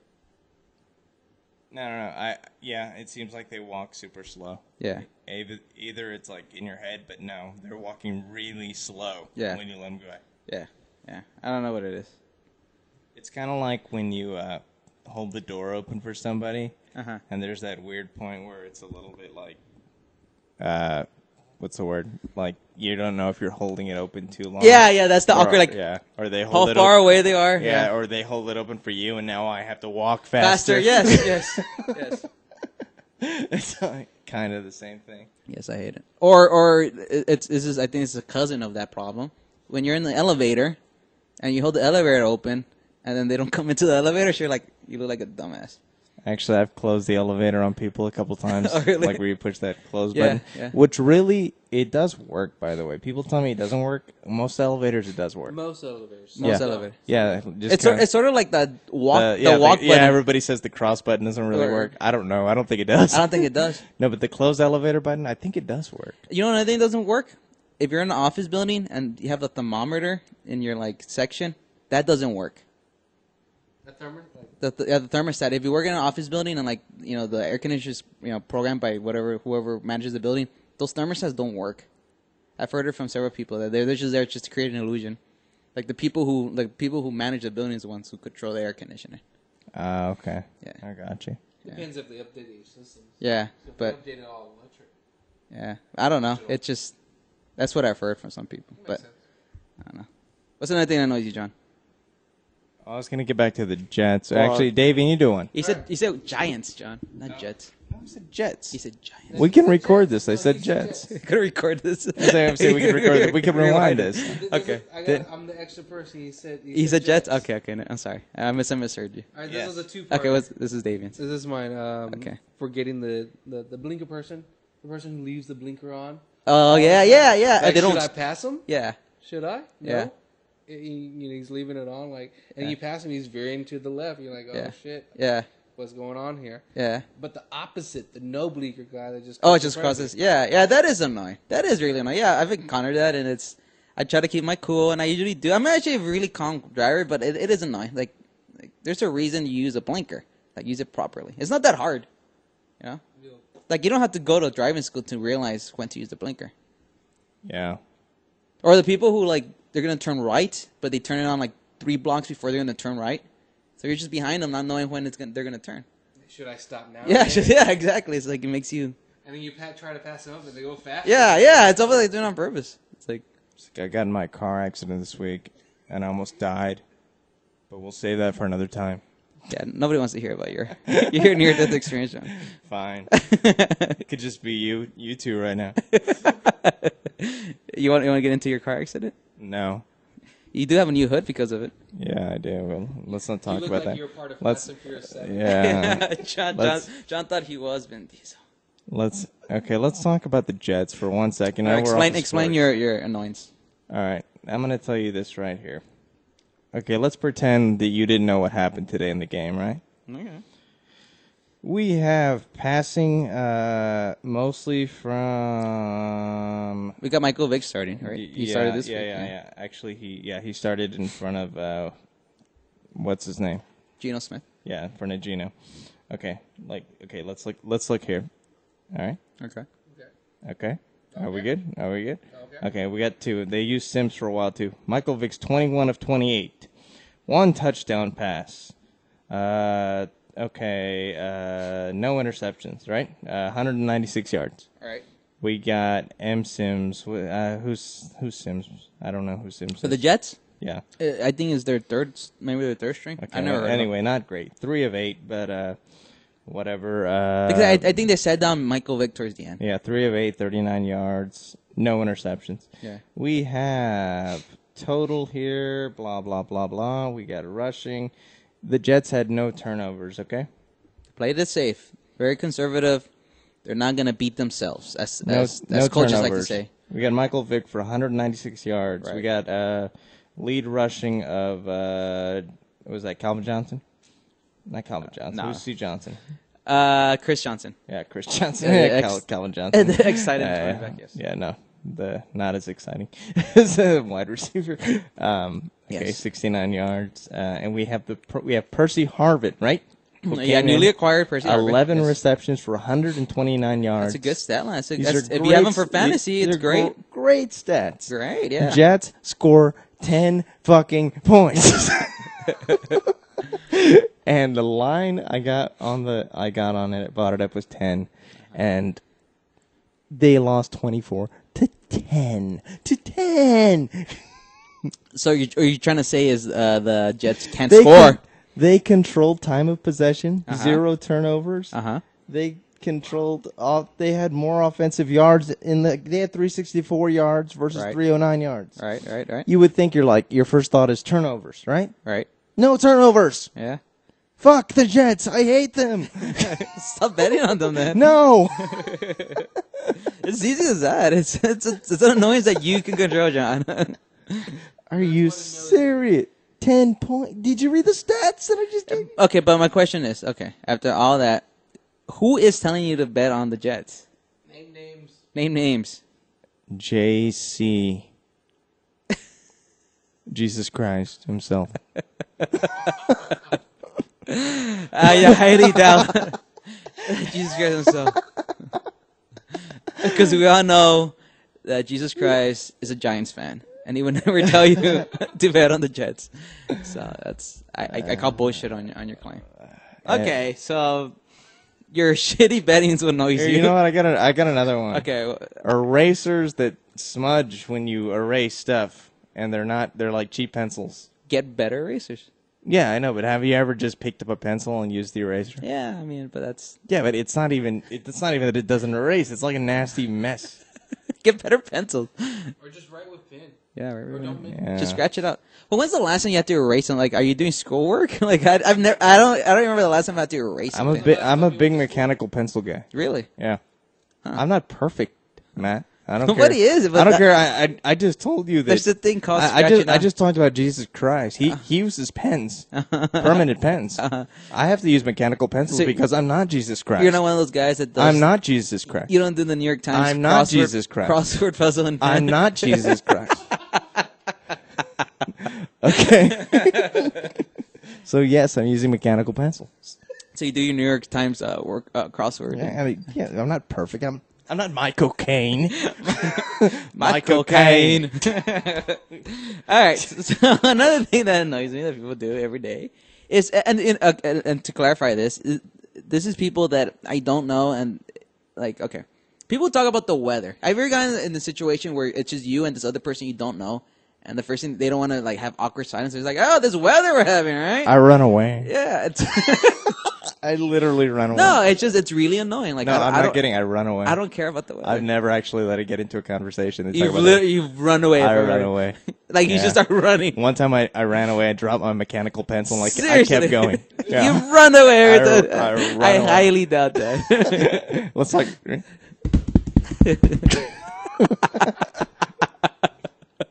No. Yeah, it seems like they walk super slow. Yeah. Either it's like in your head, but no, they're walking really slow. Yeah. When you let them go. Yeah. I don't know what it is. It's kind of like when you hold the door open for somebody, and there's that weird point where it's a little bit like, what's the word? Like, you don't know if you're holding it open too long. Yeah, that's the awkward, like, or they hold how far away they are. Yeah, or they hold it open for you, and now I have to walk faster. Yes. It's kind of the same thing. Yes, I hate it. Or it's I think it's a cousin of that problem. When you're in the elevator, and you hold the elevator open, and then they don't come into the elevator, so you look like a dumbass. Actually, I've closed the elevator on people a couple times. Oh, really? Like where you push that close button. Yeah. Which really, it does work, by the way. People tell me it doesn't work. Most elevators, it does work. Most elevators. Yeah. It's sort of like the walk button. Yeah, everybody says the cross button doesn't really work. I don't know. I don't think it does. I don't think it does. No, but the close elevator button, I think it does work. You know what I think doesn't work? If you're in an office building and you have the thermometer in your like section, that doesn't work. The thermostat. If you work in an office building and like the air conditioner is programmed by whoever manages the building, those thermostats don't work. I've heard it from several people that they're just there just to create an illusion. Like the people who manage the building is the ones who control the air conditioner. Okay. Yeah, I got you. Depends if they update your systems. Yeah, so but they update it all electric. Yeah, I don't know. It's just that's what I've heard from some people, but I don't know. What's another thing that annoys you, John? I was gonna get back to the Jets. Actually, Davey, you do one. He said Giants, John, not Jets. No, I said Jets. He said Giants. We can record this. I said Jets. We can record this. I'm saying we can record it. We can rewind this. Okay. I'm the extra person. He said Jets. Okay. No, I'm sorry. I misheard you. All right, this is a two-part. Okay, this is Davian's. This is mine. Okay. For getting the blinker person, the person who leaves the blinker on. Oh yeah. Like, should I pass him? Yeah. Should I? Yeah. No? He's leaving it on, and you pass him, he's veering to the left. You're like, oh shit. Yeah. What's going on here? Yeah. But the opposite, the no blinker guy that just it just crosses. Yeah, that is annoying. That is really annoying. Yeah, I've encountered that, and I try to keep my cool, and I usually do. I'm actually a really calm driver, but it is annoying. Like, there's a reason you use a blinker. Like, use it properly. It's not that hard, Like, you don't have to go to driving school to realize when to use the blinker. Yeah. Or the people who they're gonna turn right, but they turn it on like 3 blocks before they're gonna turn right. So you're just behind them, not knowing when they're gonna turn. Should I stop now? Yeah, exactly. It's like it makes you. And then you try to pass them up, and they go fast. Yeah. It's almost like doing it on purpose. It's like I got in my car accident this week, and I almost died. But we'll save that for another time. Yeah, nobody wants to hear about your near-death experience, John. Fine. It could just be you two right now. You want to get into your car accident? No. You do have a new hood because of it. Yeah, I do. Well, let's not talk about that. You're part of Fast and Furious 7. Yeah. John thought he was Vin Diesel. Let's talk about the Jets for 1 second. Explain your annoyance. All right, I'm gonna tell you this right here. Okay, let's pretend that you didn't know what happened today in the game, right? Okay. We have passing mostly from... We got Michael Vick starting, right? He started this week. Yeah. Actually, he started in front of... what's his name? Geno Smith. Yeah, in front of Geno. Okay, let's look here. All right? Okay. Are we good? Okay, we got 2. They used Sims for a while, too. Michael Vick's 21 of 28. 1 touchdown pass. Okay, no interceptions, right? 196 yards. All right. We got M. Sims. Who's Sims? I don't know who Sims For is. the Jets? Yeah. I think it's their third string. Okay, I never heard of anyway, not great. 3 of 8, but whatever. Because I think they sat down Michael Vick towards the end. Yeah, 3 of 8, 39 yards, no interceptions. Yeah. We have total here, blah, blah, blah, blah. We got rushing. The Jets had no turnovers, okay? Played it safe. Very conservative. They're not going to beat themselves, as No coaches like to turnovers. say. We got Michael Vick for 196 yards. Right. We got lead rushing of, was that Calvin Johnson? Not Calvin Johnson. No. Who's C. Johnson? Chris Johnson. Yeah, Chris Johnson. Calvin Johnson. Exciting quarterback, yes. Yeah, no. Not as exciting as a wide receiver. Okay, Yes. 69 yards. And we have Percy Harvin, right? Yeah, newly acquired Percy Harvin. 11 Yes. receptions for 129 yards. That's a good stat line. These are If you have them for fantasy, it's great. Great stats. Great, yeah. Jets score 10 fucking points. And the line I got on it, bought it up, was 10. And they lost 24 to 10. To 10. So are you trying to say is the Jets can't score? They controlled time of possession, 0 turnovers. They controlled they had more offensive yards they had 364 yards versus 309 yards. Right. You would think your first thought is turnovers, right? Right. No turnovers. Yeah. Fuck the Jets. I hate them. Stop betting on them, man. No. It's easy as that. It's an annoyance that you can control, John. Are you serious? 10 points. Did you read the stats that I just gave? Okay, but my question is, after all that, who is telling you to bet on the Jets? Name names. JC. Jesus Christ himself. Yeah, highly doubt. Jesus Christ himself. Because we all know that Jesus Christ is a Giants fan. And he would never tell you to bet on the Jets. So that's I call bullshit on your claim. Okay, so your shitty bettings will annoy you. You know what? I got another one. Okay. Erasers that smudge when you erase stuff, and they're like cheap pencils. Get better erasers. Yeah, I know, but have you ever just picked up a pencil and used the eraser? Yeah, I mean, but that's... Yeah, but it's not even that it doesn't erase. It's like a nasty mess. Get better pencils. Or just write with pen. Yeah, right. Or don't make Yeah. Just scratch it out. Well, when's the last time you had to erase something? Like, are you doing schoolwork? Like, I don't remember the last time I had to erase something. I'm a big mechanical pencil guy. Really? Yeah. I'm not perfect, Matt. I don't care. Nobody is. But I don't care. I just told you that. There's a thing called I just talked about Jesus Christ. He uses pens, permanent pens. I have to use mechanical pencils because I'm not Jesus Christ. You're not one of those guys that does... I'm not Jesus Christ. You don't do the New York Times I'm not Jesus Christ. Crossword puzzle and pen. I'm not Jesus Christ. Okay. So yes, I'm using mechanical pencils. So you do your New York Times crossword. Yeah, I'm not perfect. I'm not Michael Caine. Michael Caine. All right. So another thing that annoys me that people do every day is, and to clarify this is people that I don't know, and like, okay, people talk about the weather. I've ever gotten in the situation where it's just you and this other person you don't know, and the first thing they don't want to like have awkward silence. It's like, oh, this weather we're having, right? I run away. Yeah. I literally run away. No, it's really annoying. Like, no, I'm not kidding. I run away. I don't care about the weather. I've never actually let it get into a conversation. You've run away. I run away. Like, you just start running. One time I ran away. I dropped my mechanical pencil and Seriously? I kept going. Yeah. You run away. I highly doubt that. Let's like...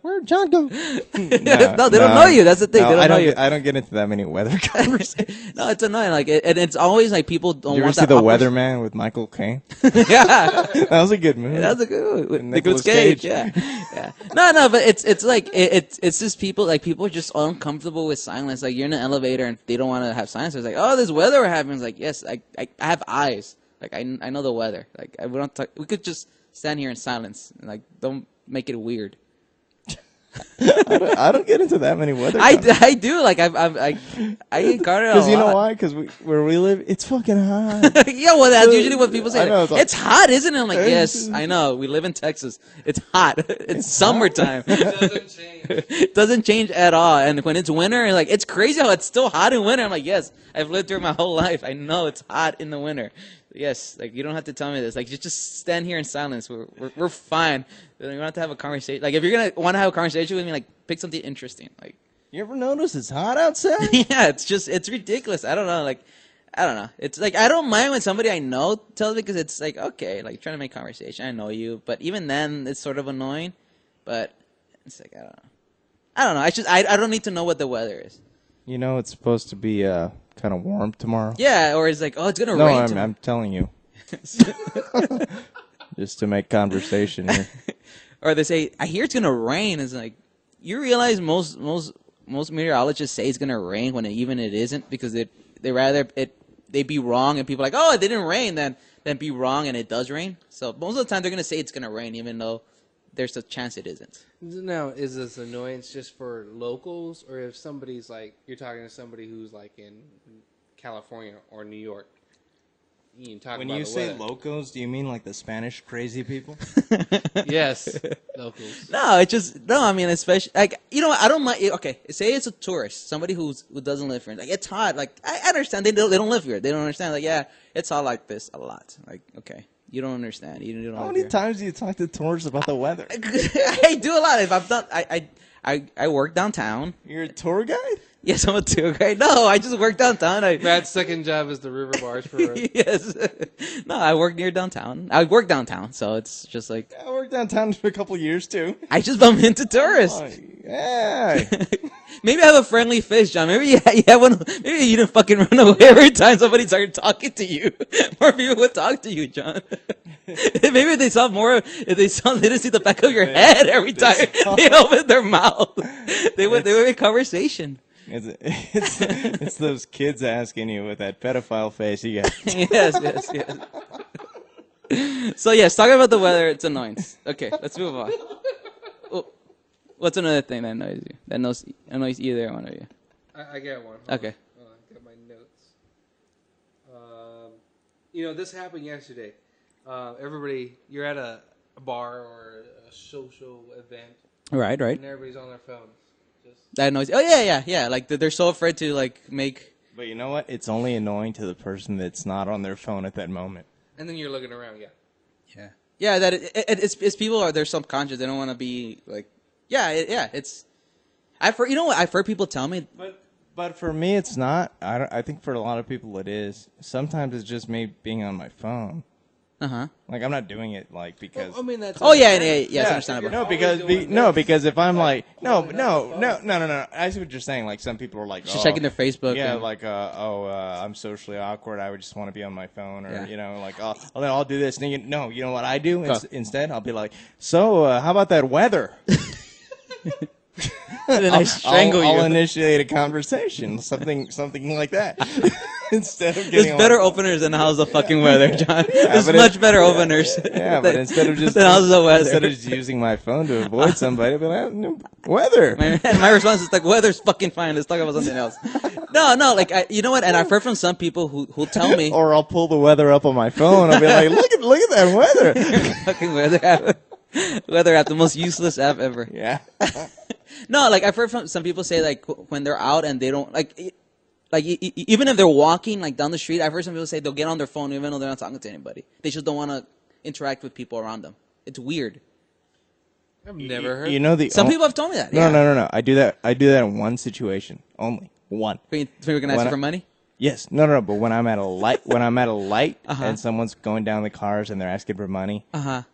Where'd John go? No, they don't know you. That's the thing. They don't know you. I don't get into that many weather conversations. No, it's annoying. Like, and it's always like people don't you want ever see that The awkward... Weatherman with Michael Caine? Yeah, that was a good movie. That was a good movie with Nicolas Nicolas Cage. Cage. Yeah. No, but it's like it's just people like people are just uncomfortable with silence. Like, you're in an elevator and they don't want to have silence. It's like, oh, this weather we're having. It's like, yes, I have eyes. Like, I know the weather. Like, we could just stand here in silence. And, like, don't make it weird. I don't get into that many weather. I do. Like I encounter it because you know lot. why? Because where we live, it's fucking hot. Yeah, well, that's usually what people say. I know, It's hot, isn't it? I'm like, yes, I know. We live in Texas. It's hot. It's summertime. It doesn't change. It doesn't change at all. And when it's winter, like it's crazy how it's still hot in winter. I'm like, yes, I've lived through my whole life. I know it's hot in the winter. Yes, like you don't have to tell me this. Like just stand here in silence. We're fine. You don't have to have a conversation. Like if you're gonna want to have a conversation with me, like pick something interesting. Like you ever notice it's hot outside? yeah, it's ridiculous. I don't know. Like I don't know. It's like I don't mind when somebody I know tells me because it's like okay, like trying to make conversation. I know you, but even then it's sort of annoying. But it's like I don't know. I don't need to know what the weather is. You know, it's supposed to be kind of warm tomorrow. Yeah, or it's like, oh, it's gonna no, rain. I'm telling you, just to make conversation here. Or they say, I hear it's gonna rain. It's like, you realize most meteorologists say it's gonna rain when it isn't because they rather they be wrong and people are like, oh, it didn't rain, than be wrong and it does rain. So most of the time they're gonna say it's gonna rain even though there's a chance it isn't. Now, is this annoyance just for locals, or if somebody's like, you're talking to somebody who's like in California or New York? You can talk when about you the say weather. locals, do you mean like the Spanish crazy people? Yes, locals. No, it's just no. I mean, especially like you know, what, I don't mind. Okay, say it's a tourist, somebody who doesn't live here. Like it's hot. Like I understand they don't live here. They don't understand. Like yeah, it's hot like this a lot. Like okay. You don't understand. You don't. How many times do you talk to tourists about the weather? I do a lot. If I've done, I work downtown. You're a tour guide? Yes, I'm a tour guide. No, I just work downtown. Matt's second job is the river bars for us. Yes. No, I work near downtown. I work downtown, so it's just like I worked downtown for a couple of years too. I just bump into tourists. Oh, yeah. Maybe I have a friendly face, John. Maybe maybe you didn't fucking run away every time somebody started talking to you. More people would talk to you, John. Maybe if they saw more, they didn't see the back of your head every time they opened their mouth. They would make conversation. It's those kids asking you with that pedophile face you got. Yes. So yes, talking about the weather, it's annoyance. Okay, let's move on. Oh, what's another thing that annoys you? That annoys either one of you? I got one. Okay. Hold on, I got my notes. You know, this happened yesterday. Everybody, you're at a bar or a social event. Right. And everybody's on their phones. That annoys you. Oh yeah. Like they're so afraid to like make. But you know what? It's only annoying to the person that's not on their phone at that moment. And then you're looking around, Yeah. That it's people they're subconscious. They don't want to be like. It's. I've heard people tell me. But for me, it's not. I think for a lot of people it is. Sometimes it's just me being on my phone. Like I'm not doing it like because. Well, I mean that's. Oh yeah, it's understandable. Because if I'm like no. I see what you're saying. Like some people are like just checking their Facebook. Yeah, like I'm socially awkward. I would just want to be on my phone, or like I'll do this. And you know what I do instead? I'll be like, so how about that weather? And then I strangle you. I'll initiate a conversation, something like that. Instead of getting there's better openers than how's the fucking weather, John. Yeah, there's much better openers. Yeah, but instead of just how's the weather, instead of just using my phone to avoid somebody, but weather. My response is like, weather's fucking fine. Let's talk about something else. No, like you know what? And I've heard from some people who tell me, or I'll pull the weather up on my phone. I'll be like, look at that weather. Fucking weather app. Weather app, the most useless app ever. Yeah. No, like I've heard from some people say like when they're out and they don't like even if they're walking like down the street, I've heard some people say they'll get on their phone even though they're not talking to anybody. They just don't want to interact with people around them. It's weird. I've never heard. You know some people have told me that. No. I do that in one situation only. One. People can ask you for money. Yes, no. But when I'm at a light, and someone's going down the cars and they're asking for money,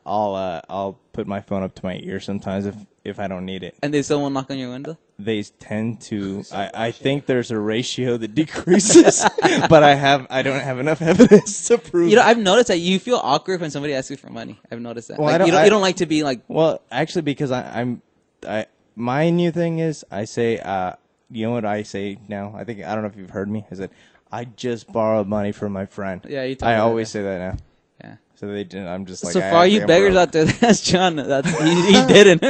I'll put my phone up to my ear sometimes if I don't need it. And they still won't knock on your window. They tend to. I think there's a ratio that decreases, but I don't have enough evidence to prove. You know, I've noticed that you feel awkward when somebody asks you for money. I've noticed that. Well, like, you don't like to be like. Well, actually, because my new thing is I say. You know what I say now? I don't know if you've heard me. I said, I just borrowed money from my friend. Yeah, you told me I always say that now. Yeah. So they didn't. I'm just like. So far, you beggars out there, that's John. He didn't.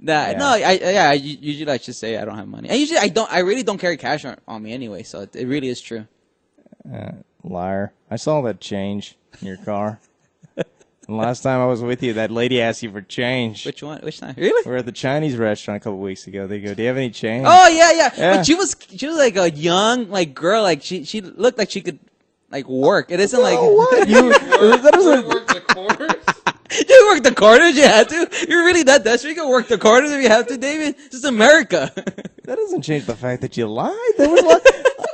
I usually I just say I don't have money. And usually I really don't carry cash on me anyway, so it really is true. Liar. I saw that change in your car. And last time I was with you, that lady asked you for change. Which one? Which time? Really? We were at the Chinese restaurant a couple weeks ago. They go, "Do you have any change?" Oh yeah. But she was like a young girl. Like she looked like she could work. It isn't like what? You work the corners. You work the corners. You had to. You're really that desperate. You can work the corners if you have to, David. This is America. That doesn't change the fact that you lied. There was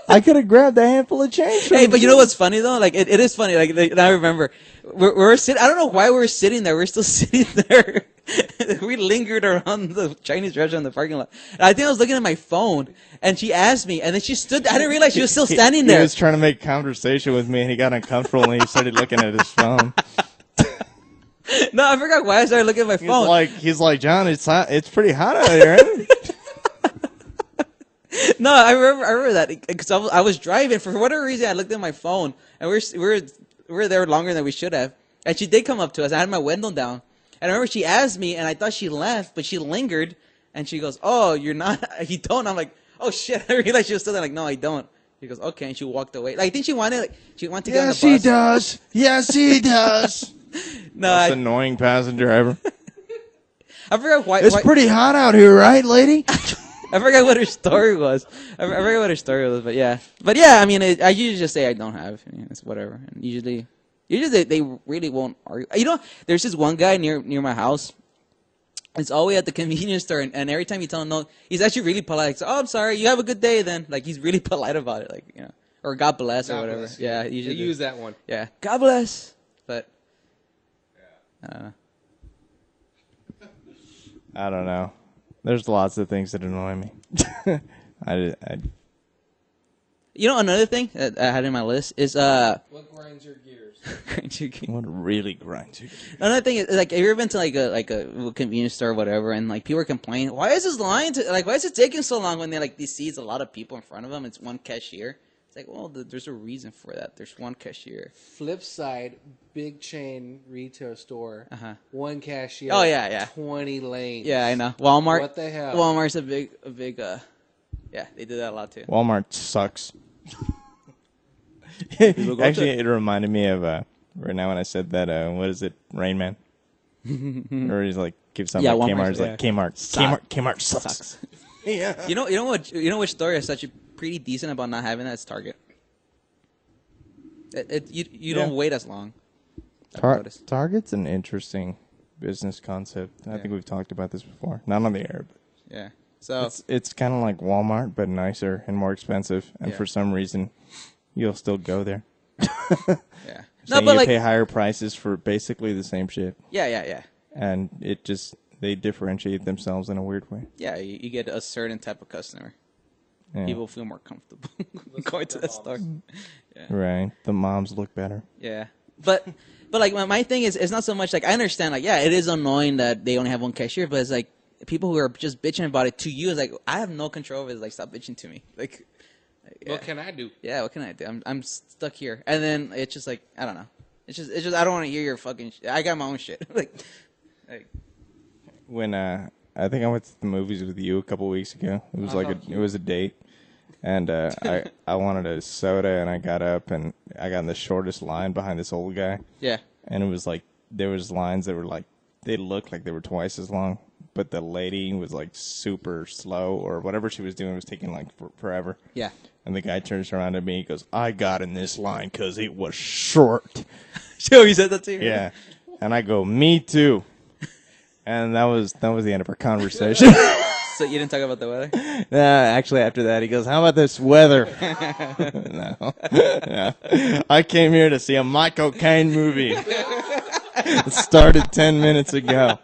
I could have grabbed a handful of change. Hey, but you know what's funny though? Like it is funny. Like I remember we're sitting. I don't know why we were sitting there. We're still sitting there. We lingered around the Chinese restaurant in the parking lot. And I think I was looking at my phone, and she asked me, and then she stood. I didn't realize she was still standing there. He was trying to make conversation with me, and he got uncomfortable, and he started looking at his phone. No, I forgot why I started looking at my phone. He's like, John, it's pretty hot out here. Isn't it? No, I remember that because I was driving for whatever reason. I looked at my phone, and we were there longer than we should have. And she did come up to us. I had my window down, and I remember she asked me, and I thought she left, but she lingered, and she goes, "Oh, you're not? You don't?" I'm like, "Oh shit!" I realized she was still there. Like, "No, I don't." She goes, "Okay," and she walked away. Like, I think she wanted to get on the bus. Yes, he does. Yes, he does. No, most annoying passenger ever. I forgot why. It's pretty hot out here, right, lady? I forgot what her story was. I forgot what her story was, but yeah. I mean, I usually just say I don't have. I mean, it's whatever. And usually they really won't argue. You know, there's this one guy near my house. It's always at the convenience store, and every time you tell him no, he's actually really polite. Like, "Oh, I'm sorry. You have a good day." Then, like, he's really polite about it, like, you know, or God bless or whatever. Bless, yeah, usually use that one. Yeah, God bless. But I don't know. There's lots of things that annoy me. You know, another thing that I had in my list is what grinds your gears? What really grinds your gears? Another thing is, like, have you ever been to like a convenience store or whatever, and like people are complaining, why is this line why is it taking so long when they sees a lot of people in front of them? It's one cashier. It's like, well, there's a reason for that. There's one cashier. Flip side, big chain retail store, one cashier. Oh yeah. 20 lanes. Yeah, I know. Walmart. What the hell? Walmart's a big. Yeah, they do that a lot too. Walmart sucks. Actually, it reminded me of right now when I said that. What is it, Rain Man? Or he's like, gives something like Kmart. He's like, Kmart sucks. Yeah. You know which store is such a pretty decent about not having that? It's Target. You don't wait as long. Target's an interesting business concept. I think we've talked about this before. Not on the air, but yeah. So it's kind of like Walmart, but nicer and more expensive. And for some reason, you'll still go there. Yeah. So you pay higher prices for basically the same shit. Yeah. And they differentiate themselves in a weird way. Yeah, you get a certain type of customer. Yeah. People feel more comfortable going to that store. Yeah. Right. The moms look better. Yeah. But like my thing is, it's not so much like, I understand, like, yeah, it is annoying that they only have one cashier, but it's like people who are just bitching about it to you is like, I have no control over it. It's like, stop bitching to me. Like what can I do? Yeah, what can I do? I'm stuck here. And then it's just like, I don't know. It's just I don't want to hear your fucking shit. I got my own shit. like when I think I went to the movies with you a couple weeks ago. It was it was a date. And I wanted a soda, and I got up, and I got in the shortest line behind this old guy. Yeah. And it was like, there was lines that were like, they looked like they were twice as long, but the lady was like super slow, or whatever she was doing was taking like forever. Yeah. And the guy turns around to me, he goes, I got in this line because it was short. So he said that to you? Yeah. And I go, me too. And that was the end of our conversation. So you didn't talk about the weather? Actually, after that, he goes, how about this weather? No. I came here to see a Michael Caine movie. It started 10 minutes ago.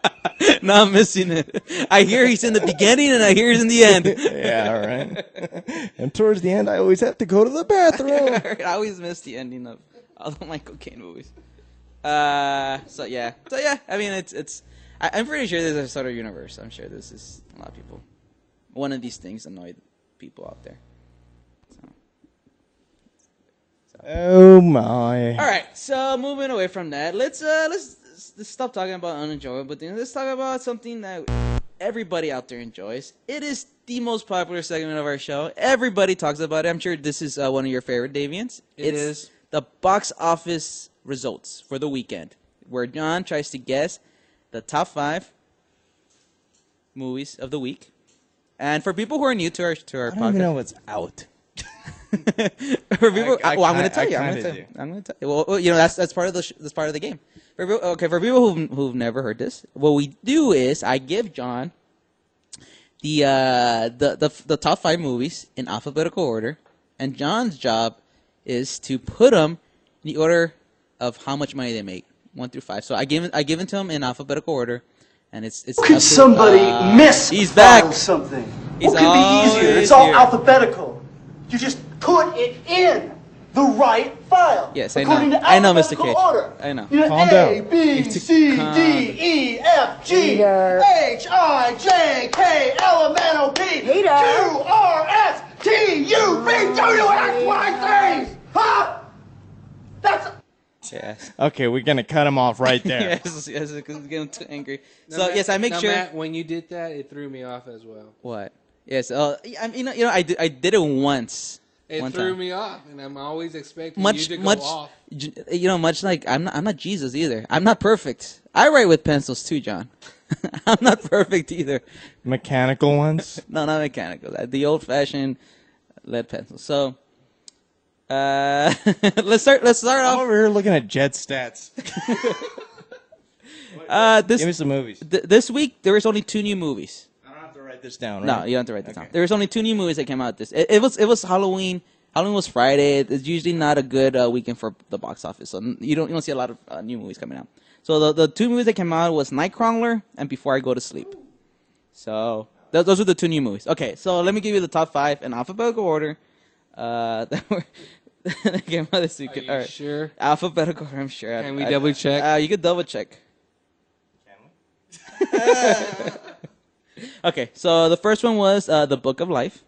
Now I'm missing it. I hear he's in the beginning, and I hear he's in the end. Yeah, all right. And towards the end, I always have to go to the bathroom. I always miss the ending of all the Michael Caine movies. So yeah. I mean, it's. I'm pretty sure there's a sort of universe. I'm sure this is a lot of people. One of these things annoyed people out there. So. Oh my! All right, so moving away from that, let's stop talking about unenjoyable things. Let's talk about something that everybody out there enjoys. It is the most popular segment of our show. Everybody talks about it. I'm sure this is one of your favorite, Davians. It's the box office results for the weekend, where John tries to guess the top 5 movies of the week. And for people who are new to our podcast, I don't even know what's out. For people, I'm going to tell you. I'm going to tell you. Well, you know, that's part of the game. For people who've never heard this, what we do is I give John the top 5 movies in alphabetical order, and John's job is to put them in the order of how much money they make, 1 through 5. So I give it to him in alphabetical order, and it's. Could somebody miss? He's back. Something. He's What could be easier? It's all here. alphabetical. You just put it in the right file. Yes, I according know. To I know, Mr. alphabetical Cage. Order. I know. You know, Calm A, down. B, C, D, E, F, G, H, I, J, K, L, M, N, O, P, Q, R, S, T, U, V, W, X, Y, Z. Huh? That's. Yes. Okay, we're gonna cut him off right there. yes, because he's getting too angry. Now, So Matt, yes, I make now, sure. Matt, when you did that, it threw me off as well. What? Yes. You know, I did it once. It one threw time. me off, and I'm always expecting Much, you to go much. off. You know, much like I'm not Jesus either. I'm not perfect. I write with pencils too, John. I'm not perfect either. Mechanical ones? No, not mechanical. The old-fashioned lead pencil. So, let's start I'm off. over here looking at Jet stats. Give me some movies. This week there was only 2 new movies. I don't have to write this down, right? No, you don't have to write this down. There was only 2 new movies that came out. It was Halloween. Halloween was Friday. It's usually not a good weekend for the box office, so you don't see a lot of new movies coming out. So the 2 movies that came out was Nightcrawler and Before I Go to Sleep. So those are the 2 new movies. Okay, so let me give you the top 5 in alphabetical order. That came out this weekend. Are you sure? Alphabetical order, I'm sure. Can we double check? You could double check. Okay, so the first one was The Book of Life.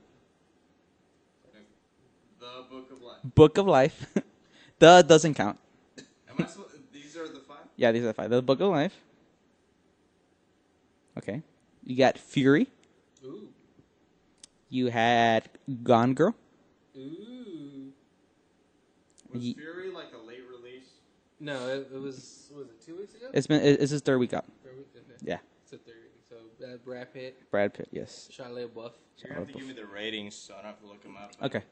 The Book of Life. Book of Life. The doesn't count. These are the 5? Yeah, these are the 5. The Book of Life. Okay. You got Fury. Ooh. You had Gone Girl. Ooh. Was Fury like a late release? No, it was. Was it 2 weeks ago? It's his 3rd week out. Yeah. It's a 3rd week. So Brad Pitt. Brad Pitt, yes. Shia LaBeouf. You're gonna have to give me the ratings, so I don't have to look them up. Okay.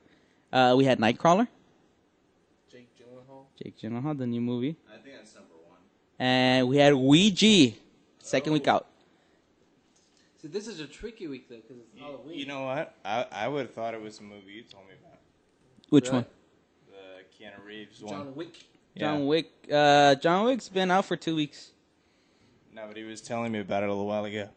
We had Nightcrawler. Jake Gyllenhaal. Jake Gyllenhaal, the new movie. I think that's number 1. And we had Ouija, 2nd week out. So this is a tricky week though, because it's Halloween. You know what? I would have thought it was a movie you told me about. Which one? The Keanu Reeves one. John Wick. Yeah. John Wick. John Wick's been out for 2 weeks. No, but he was telling me about it a little while ago.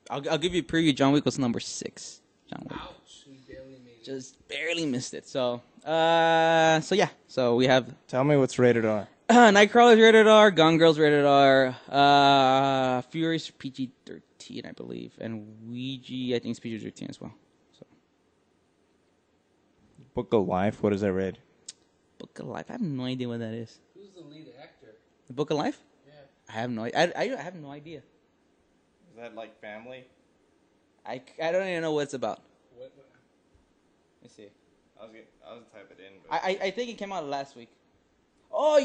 I'll give you a preview. John Wick was number 6. John Wick. Ouch! He barely made it. Just barely missed it. So yeah. So we have Tell me what's rated R. Nightcrawler's rated R. Gone Girl's rated R. Fury's PG-13, I believe, and Ouija I think is PG-13 as well. So Book of Life. What is that rated? Book of Life. I have no idea what that is. Who's the lead actor? The Book of Life? Yeah. I have no. I have no idea. Is that like family? I don't even know what it's about. What? Let me see. I was type it in. But I think it came out last week. Oh,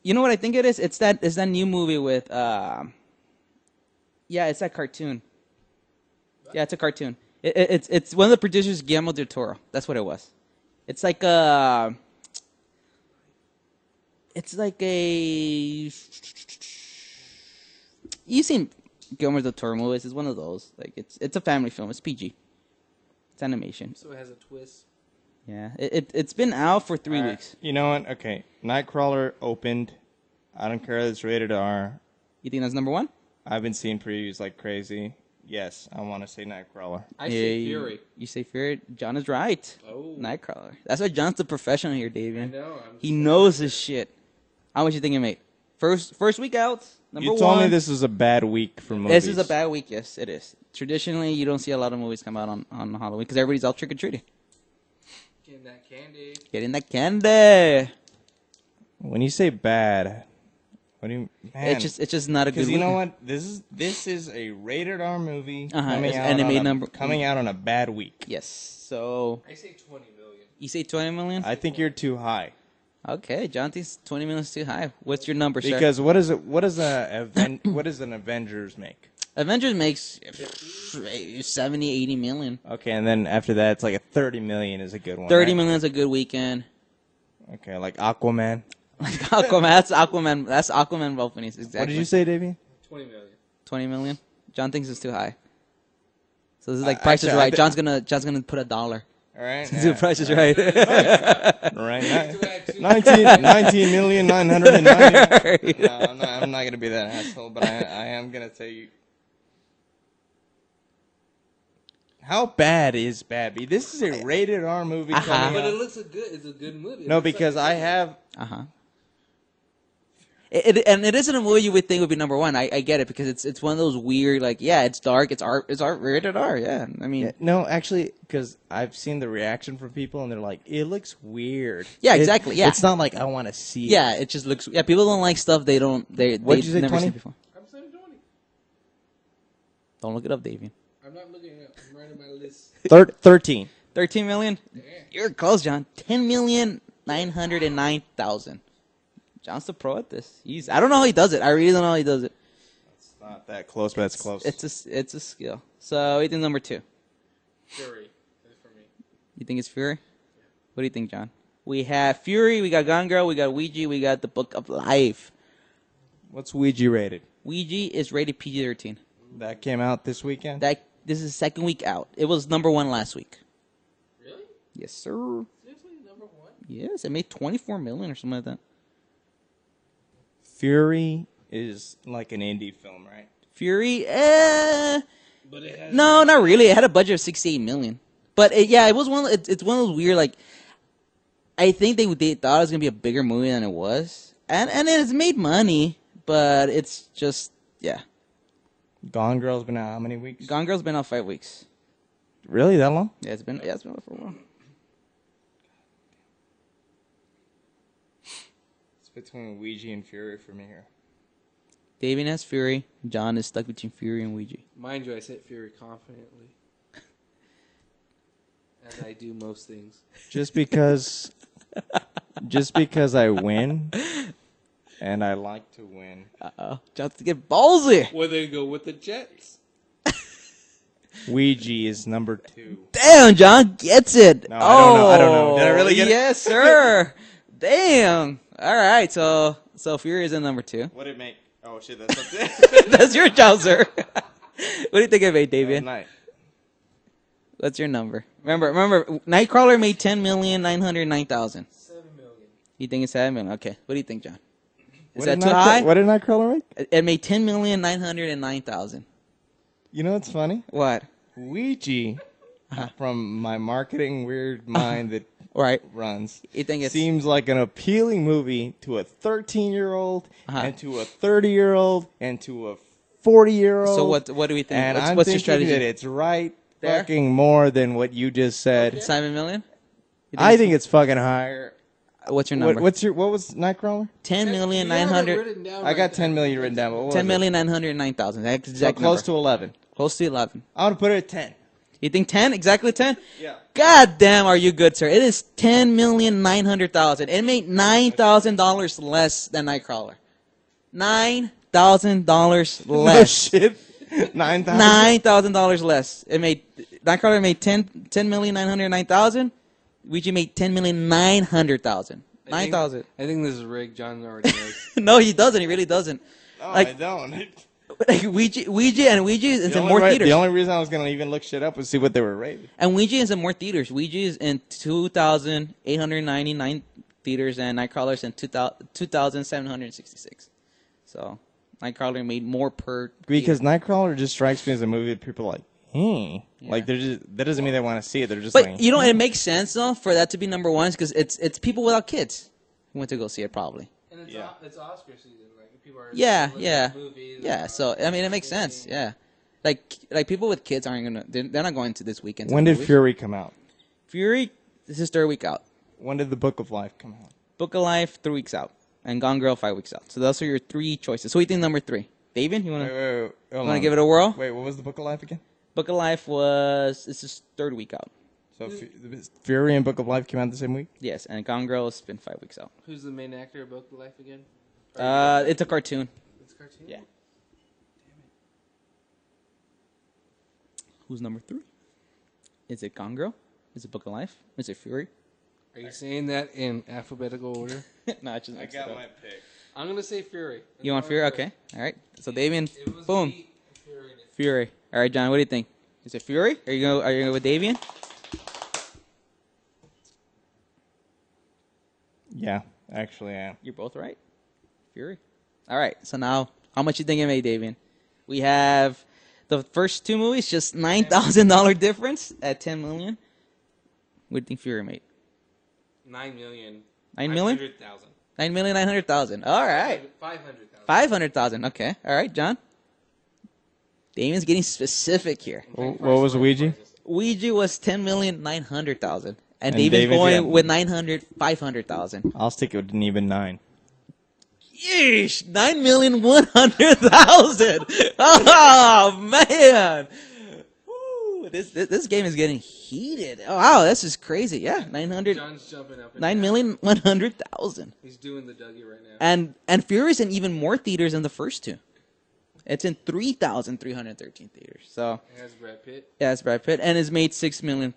you know what I think it is? It's that new movie with yeah, it's that cartoon. Yeah, it's a cartoon. It's one of the producers, Guillermo del Toro. That's what it was. It's like a you've seen Guillermo del Toro movies. It's one of those. Like it's a family film. It's PG. It's animation. So it has a twist. Yeah, it's been out for 3 weeks. You know what? Okay, Nightcrawler opened. I don't care if it's rated R. You think that's number 1? I've been seeing previews like crazy. Yes, I want to say Nightcrawler. I say Fury. You say Fury. John is right. Oh. Nightcrawler. That's why John's the professional here, Davian. I know. He knows his shit. How much you think it made? First week out, number 1. You told me this was a bad week for movies. This is a bad week, yes, it is. Traditionally, you don't see a lot of movies come out on Halloween because everybody's out trick-or-treating. Getting that candy. Getting that candy. When you say bad, what What do you? Man, It's just not a good. Because you know movie. what? This is a rated R movie coming out on a bad week. Yes. So I say 20 million. You say 20 million? I think you're too high. Okay, John thinks 20 million is too high. What's your number, sir? Because what does an Avengers make? Avengers makes 70, 80 million. Okay, and then after that, it's like a 30 million is a good one. 30 right? million is a good weekend. Okay, like Aquaman. Like Aquaman, that's Aquaman. That's Aquaman openings. Exactly. What did you say, Davey? 20 million. 20 million. John thinks it's too high. So this is like Price is Right. John's gonna put $1. All right. Do Price is Right. Right. 19,990,000. No, I'm not gonna be that asshole, but I am gonna tell you. How bad is bad? This is a rated R movie. But it looks good. It's a good movie. No, because I have. It isn't a movie you would think would be number one. I get it because it's one of those weird it's dark. It's rated R. Yeah, I mean no, actually, because I've seen the reaction from people and they're like, it looks weird. Yeah, exactly. Yeah, it's not like I want to see it. Yeah, it just looks. Yeah, people don't like stuff they don't. What did you say? Never 20? seen before. I'm saying 20. Don't look it up, Davey. I'm not looking it up. I'm writing my list. 13. 13 million. Yeah. You're close, John. 10,909,000. John's the pro at this. I don't know how he does it. I really don't know how he does it. It's not that close, but it's close. It's a skill. So, what do you think number 2? Fury. That's for me. You think it's Fury? Yeah. What do you think, John? We have Fury, we got Gone Girl, we got Ouija, we got The Book of Life. What's Ouija rated? Ouija is rated PG-13. That came out this weekend? This is the second week out. It was number 1 last week. Really? Yes, sir. Seriously? Number 1? Yes, it made 24 million or something like that. Fury is like an indie film, right? Fury, But it has no, not really. It had a budget of 68 million. But it was one. It's one of those weird. I think they thought it was gonna be a bigger movie than it was, and it's made money, but it's just Gone Girl's been out how many weeks? Gone Girl's been out 5 weeks. Really, that long? Yeah, it's been out for a while. It's between Ouija and Fury for me here. David has Fury. John is stuck between Fury and Ouija. Mind you, I said Fury confidently. As I do most things. Just because I win, and I like to win. Uh-oh. John's to get ballsy. Well, they go with the Jets. Ouija is number 2. Damn, John gets it. No, I don't know. Did I really get it? Yes, sir. Damn. All right, so Fury is in number 2. What did it make? Oh shit, that's something. That's your job, sir. What do you think it made, David? Night. What's your number? Remember, Nightcrawler made 10,909,000. 7 million. You think it's 7 million? Okay. What do you think, John? Is What that did too high? What did Nightcrawler make? It made 10,909,000. You know what's funny? What? Ouija, from my marketing weird mind that runs, you think it seems like an appealing movie to a 13-year-old and to a 30-year-old and to a 40-year-old. So what do we think? And What's I'm your strategy? thinking that it's right There? fucking more than what you just said. Okay. 7 million? I think it's fucking higher. What's your number? What was Nightcrawler? 10,900,000. I got 10 million written down. But what was it? 10,909,000. That's exact So close number. to 11. Close to 11. I want to put it at 10. You think 10? Exactly 10? Yeah. God damn, are you good, sir? It is 10,900,000. It made $9,000 less than Nightcrawler. $9,000 less. No shit. $9,000. $9,000 less. Nightcrawler made 10,909,000. Ouija made 10,900,000. 9,000. I think this is rigged. John already knows. No, he doesn't. He really doesn't. No, I don't. Ouija is in more theaters. The only reason I was going to even look shit up was see what they were rated. And Ouija is in more theaters. Ouija is in 2,899 theaters, and Nightcrawler's in 2,766. So Nightcrawler made more per Because theater. Nightcrawler just strikes me as a movie that people are like, Yeah. Like that doesn't mean they want to see it. They're just. But like, you know, it makes sense though for that to be number one because it's people without kids who went to go see it probably. And it's Oscar season. Like people are. Yeah. Movies So I mean, it makes sense. Yeah. Like people with kids aren't gonna. They're not going to this weekend. When did Fury come out? Fury. This is third week out. When did the Book of Life come out? Book of Life 3 weeks out. and Gone Girl 5 weeks out. So those are your 3 choices. So what do you think number 3? David, you want to give it a whirl? Wait, what was the Book of Life again? Book of Life it's his 3rd week out. So Fury and Book of Life came out the same week? Yes, and Gone Girl has been 5 weeks out. Who's the main actor of Book of Life again? It's a cartoon. It's a cartoon? Yeah. Who's number 3? Is it Gone Girl? Is it Book of Life? Is it Fury? Are you saying that in alphabetical order? No, I just mixed it up. my pick. I'm going to say Fury. You want Fury? Okay. All right. So Davian, boom. Fury. All right, John, what do you think? Is it Fury? Are you going with Davian? Yeah, actually, I am. You're both right. Fury. All right. So now, how much you think it made, Davian? We have the first 2 movies, just $9,000 difference at $10 million. What do you think Fury made? $9 million. 9 million? 900,000. 9,900,000. All right. 500,000. 500,000. Okay. All right, John. Damien's getting specific here. What was Ouija? Ouija was 10,900,000. And And David's David's going got- with 500,000. I'll stick with an even 9. Yeesh! 9,100,000. Oh man! Woo, this game is getting heated. Oh, wow, this is crazy. Yeah, 900. John's jumping up and 9,100,000. He's doing the Dougie right now. And Fury's in even more theaters than the first 2. It's in 3,313 theaters. So It has Brad Pitt. yeah, it's Brad Pitt, and it's made $60 million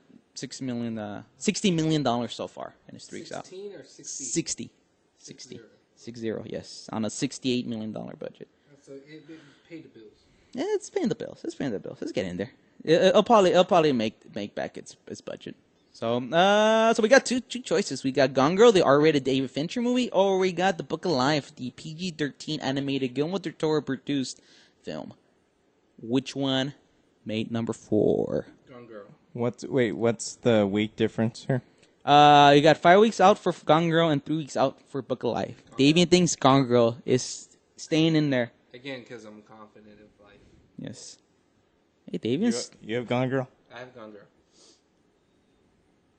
so far in its 3 weeks out. 16 or 60? 60. 60, yes, on a $68 million budget. So it paid the bills. Yeah, it's paying the bills. It's paying the bills. It's getting there. It'll probably make back its budget. So we got two choices. We got Gone Girl, the R-rated David Fincher movie, or we got The Book of Life, the PG-13 animated Guillermo del Toro produced film. Which one made number 4? Gone Girl. What's the week difference here? You got 5 weeks out for Gone Girl and 3 weeks out for Book of Life. Davian thinks Gone Girl is staying in there. Again, because I'm confident of life. Yes. Hey, Davian. You have Gone Girl? I have Gone Girl.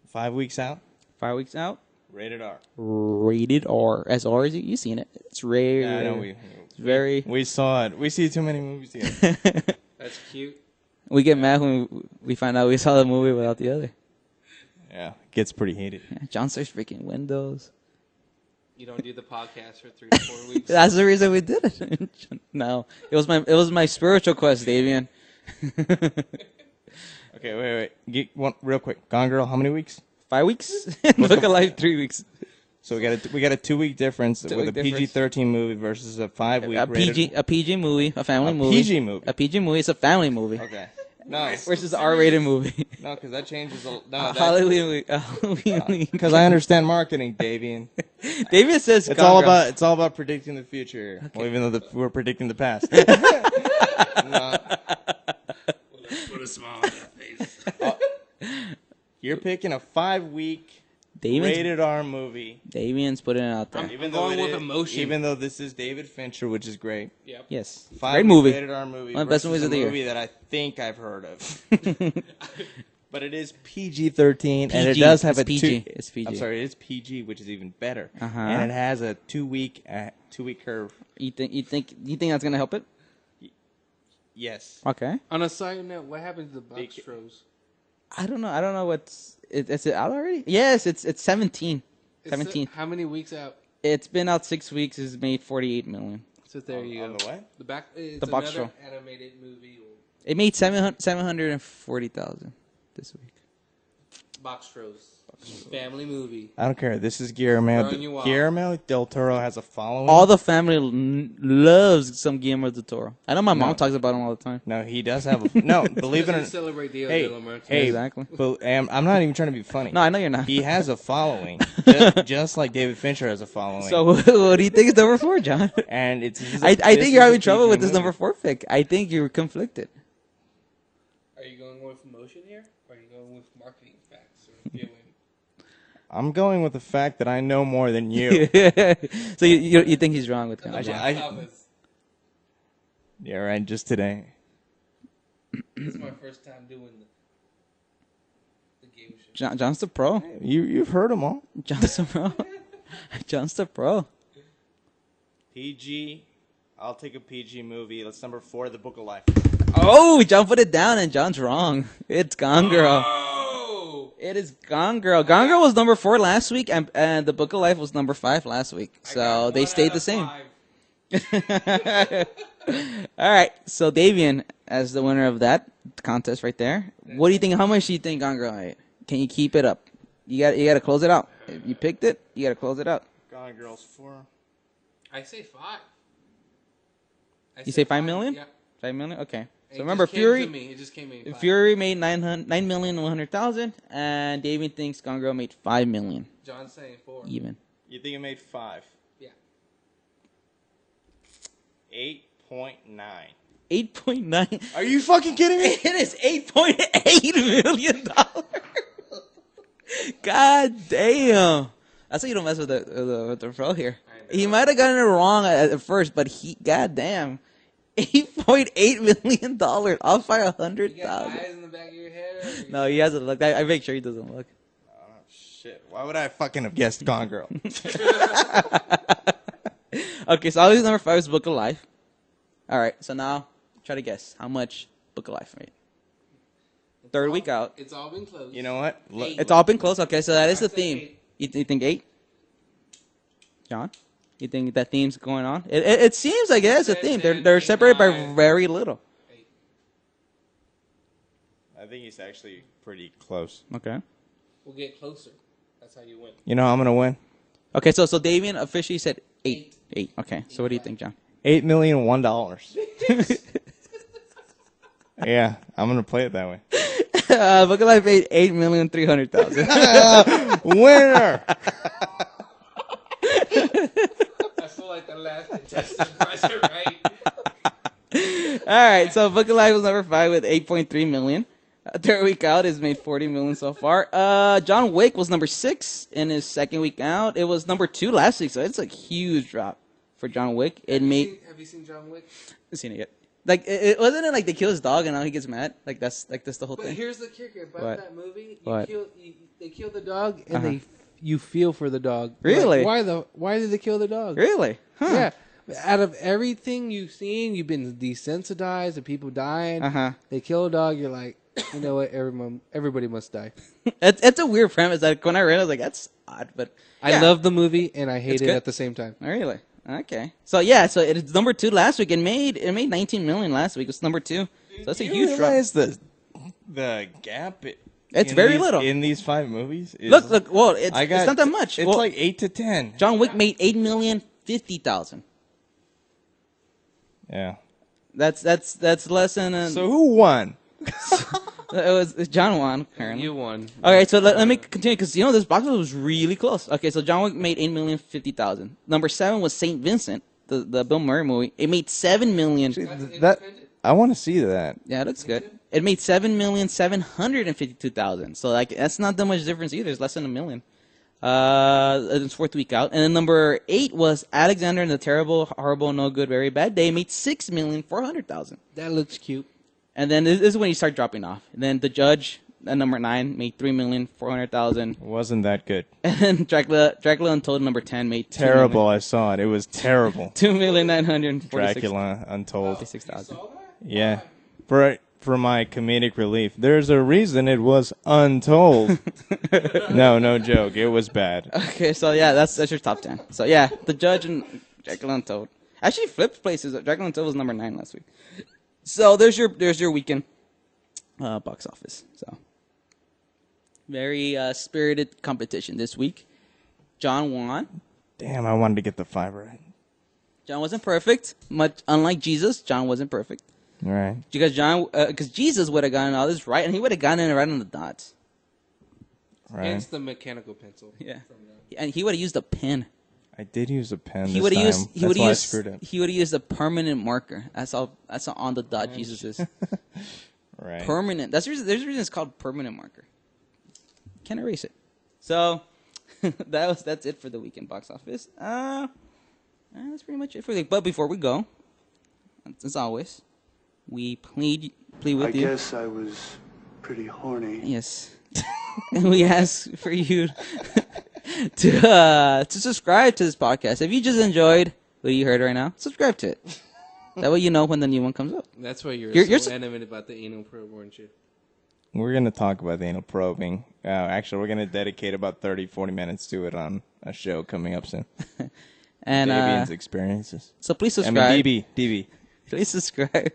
5 weeks out? 5 weeks out? Rated R. Rated R. As R as you've seen it. It's rare. Yeah, I know It's very. We saw it. We see too many movies together. That's cute. We get mad when we find out we saw the movie without the other. Yeah, it gets pretty heated. Yeah, John starts freaking windows. You don't do the podcast for 3 to 4 weeks. That's the reason we did it. No, it was my spiritual quest, Davian. Okay, wait. Get one real quick. Gone Girl, how many weeks? 5 weeks. Book of Life, 3 weeks. So we got a 2 week difference with a PG-13 movie versus a 5 week a PG movie, a family movie. PG movie. A PG movie is a family movie. Okay. No. Versus an R-rated movie. No, because that changes. Because I understand marketing, Davian. Davian says it's all about predicting the future. Okay. Well, even though we're predicting the past. No. Put a smile on that face. You're picking a 5 week rated R movie. Davian's putting it out there. I'm going with emotion. Even though this is David Fincher, which is great. Yep. Yes. 5 great movie. Rated R movie. One of the best movies of the year. Movie that I think I've heard of. But it is PG-13, and it does have it's PG. It's PG. I'm sorry, it is PG, which is even better. Uh-huh. And it has a 2 week curve. You think that's gonna help it? Yes. Okay. On a side note, what happened to the box shows? I don't know what's is it out already? Yes, it's 17. 17. How many weeks out? It's been out 6 weeks. It's made 48 million. So there you go. On the what? It's the box another show. animated movie. It made 740,000 this week. Box shows. Family movie. I don't care. This is Guillermo del Toro has a following. All the family loves some Guillermo del Toro. I know my mom talks about him all the time. No, he does have a... No, believe it or not. Celebrate Dia Hey, de la Muerte. hey, exactly. But I'm not even trying to be funny. No, I know you're not. He has a following, just like David Fincher has a following. So what do you think is number 4, John? And I think you're having trouble with this number 4 pick. I think you're conflicted. Are you going with emotion here? Or are you going with marketing facts or feeling? I'm going with the fact that I know more than you. So you think he's wrong with him? Yeah, right. Just today. This is my first time doing the game show. John's the pro. You've heard them all. John's the pro. John's the pro. PG. I'll take a PG movie. That's number 4, The Book of Life. Oh, John put it down, and John's wrong. It's Gone Girl. It is Gone Girl. Gone Girl was number 4 last week, and The Book of Life was number 5 last week. So they stayed the same. All right. So Davian, as the winner of that contest right there, what do you think? How much do you think Gone Girl made? Can you keep it up? You got to close it out. If you picked it, you got to close it out. Gone Girl's 4. I say 5. You say 5 million? Yeah. 5 million? Okay. It So remember, just came Fury. to me. It just came in 5. Fury made 9,100,000, and Davian thinks Gone Girl made 5 million. John's saying 4. Even. You think it made 5? Yeah. 8.9. 8.9. Are you fucking kidding me? It is $8.8 million. God damn. That's why you don't mess with the pro here. He might have gotten it wrong at first, but god damn. $8.8 million off by 100,000. You got eyes in the back of your head? No, he hasn't looked. I make sure he doesn't look. Oh, shit. Why would I fucking have guessed Gone Girl? Okay, so obviously number 5 is Book of Life. All right, so now try to guess how much Book of Life made. Third week out. It's all been closed. You know what? It's all been close. Okay, so that is the theme. You think 8? John? You think that theme's going on? It seems like it is a theme. They're separated by very little. I think he's actually pretty close. Okay. We'll get closer. That's how you win. You know how I'm going to win? Okay, so Davian officially said 8. 8. Okay, so what do you think, John? $8,001,000. Yeah, I'm going to play it that way. Book of Life made $8,300,000. Winner! I feel like the last contestant pressure, right? All right, so Book of Life was number 5 with 8.3 million. Third week out has made 40 million so far. John Wick was number 6 in his second week out. It was number 2 last week, so it's a huge drop for John Wick. Have you seen John Wick? I've seen it yet. Like, it wasn't it like they kill his dog and now he gets mad? Like that's the whole But thing. here's the kicker about What? that movie. What? They kill the dog and you feel for the dog. Really? Like, why did they kill the dog? Really? Huh. Yeah. Out of everything you've seen, you've been desensitized to people dying. They kill a dog, you're like, you know what? Everybody must die. It's a weird premise. Like when I read it, I was like, that's odd. But I love the movie and I hate It's it good. at the same time. Oh, really? Okay. So yeah, so it's number 2 last week. It made 19 million last week. It's number 2. So that's a You huge drop. realize the gap? It's in very these- little in these 5 movies. Is, Look. Well, it's not that much. It's Well, like 8 to 10. John Wick made 8,050,000. Yeah. That's less than. So who won? It was John won. Apparently. You won. Okay, so let me continue because this box office was really close. Okay, so John Wick made 8,050,000. Number 7 was Saint Vincent, the Bill Murray movie. It made 7 million. I want to see that. Yeah, it looks good. It made 7,752,000. So like that's not that much difference either. It's less than $1 million. It's 4th week out, and then number 8 was Alexander and the Terrible, Horrible, No Good, Very Bad Day. It made 6,400,000. That looks cute. And then this is when you start dropping off. And then The Judge, at number 9, made 3,400,000. Wasn't that good? And then Dracula Untold, number 10, made Terrible. I saw it. It was terrible. 2,946,000. Dracula Untold. 46,000. Yeah. For my comedic relief, there's a reason it was untold. No joke. It was bad. Okay, so yeah, that's your top 10. So yeah, The Judge and Dracula Untold. Actually flipped places. Dracula Untold was number 9 last week. So there's your weekend box office. So very spirited competition this week. John won. Damn, I wanted to get the 5 right. John wasn't perfect. Much unlike Jesus, John wasn't perfect. All right. Because Jesus would have gotten all this right, and he would have gotten it right on the dots. Right. Hence the mechanical pencil. Yeah. And he would have used a pen. I did use a pen. He would have used. He would I screwed up. He would have used a permanent marker. That's how on the dot Jesus is. Right. Permanent. There's a reason it's called permanent marker. Can't erase it. So that's it for the weekend box office. That's pretty much it for the week. But before we go, as always, we plead with you. I guess I was pretty horny. Yes. And we ask for you to subscribe to this podcast. If you just enjoyed what you heard right now, subscribe to it. That way you know when the new one comes up. That's why you're so animated about the anal probe, weren't you? We're going to talk about the anal probing. Actually, we're going to dedicate about 30, 40 minutes to it on a show coming up soon. And Davian's experiences. So please subscribe. I mean, DB. Please subscribe.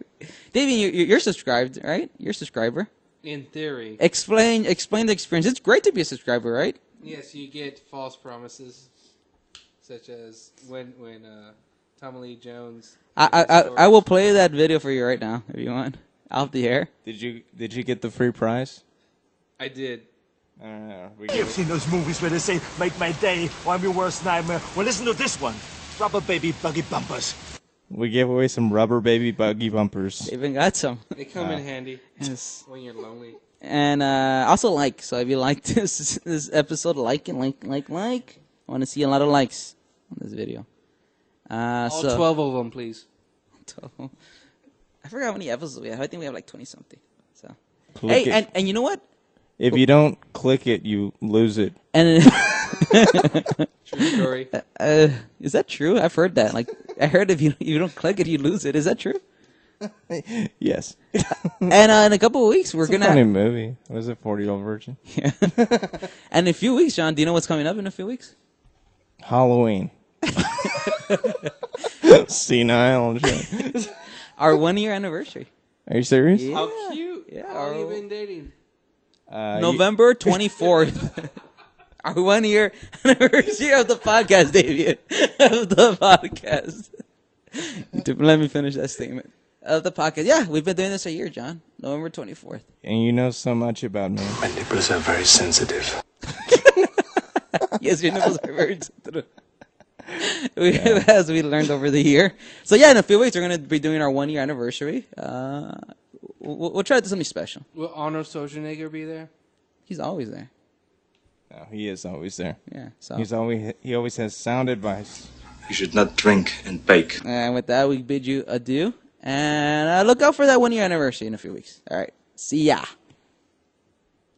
Davian, you're subscribed, right? You're a subscriber. In theory. Explain the experience. It's great to be a subscriber, right? Yes, you get false promises, such as when Tommy Lee Jones. I will play that video for you right now if you want. Off the air. Did you get the free prize? I did. You've seen those movies where they say, make my day, or I'm your worst nightmare. Well, listen to this one. Rubber baby buggy bumpers. We gave away some rubber baby buggy bumpers. They even got some. They come in handy. Yes. When you're lonely. And also like. So if you like this episode, like it, like. I want to see a lot of likes on this video. All 12 of them, please. 12. I forgot how many episodes we have. I think we have like 20-something. So, Click hey, it. and you know what? If you don't click it, you lose it. And true story. Is that true? I've heard that. Like, I heard if you don't click it, you lose it. Is that true? Yes. And in a couple of weeks, we're gonna. Funny movie. Was it 40-Year-Old Virgin? Yeah. And in a few weeks, John, do you know what's coming up in a few weeks? Halloween. Senile and shit. Our 1-year anniversary. Are you serious? Yeah. How cute. Yeah. How long have you been dating? November 24th. Our 1-year anniversary of the podcast, David. Of the podcast. Let me finish that statement. Of the podcast. Yeah, we've been doing this a year, John. November 24th. And you know so much about me. My nipples are very sensitive. Yes, your nipples are very sensitive. As we learned over the year. So yeah, in a few weeks, we're going to be doing our 1-year anniversary. We'll try to do something special. Will Arnold Schwarzenegger be there? He's always there. No, he is always there. Yeah. So he always has sound advice. You should not drink and bake. And with that, we bid you adieu. And look out for that 1-year anniversary in a few weeks. All right. See ya.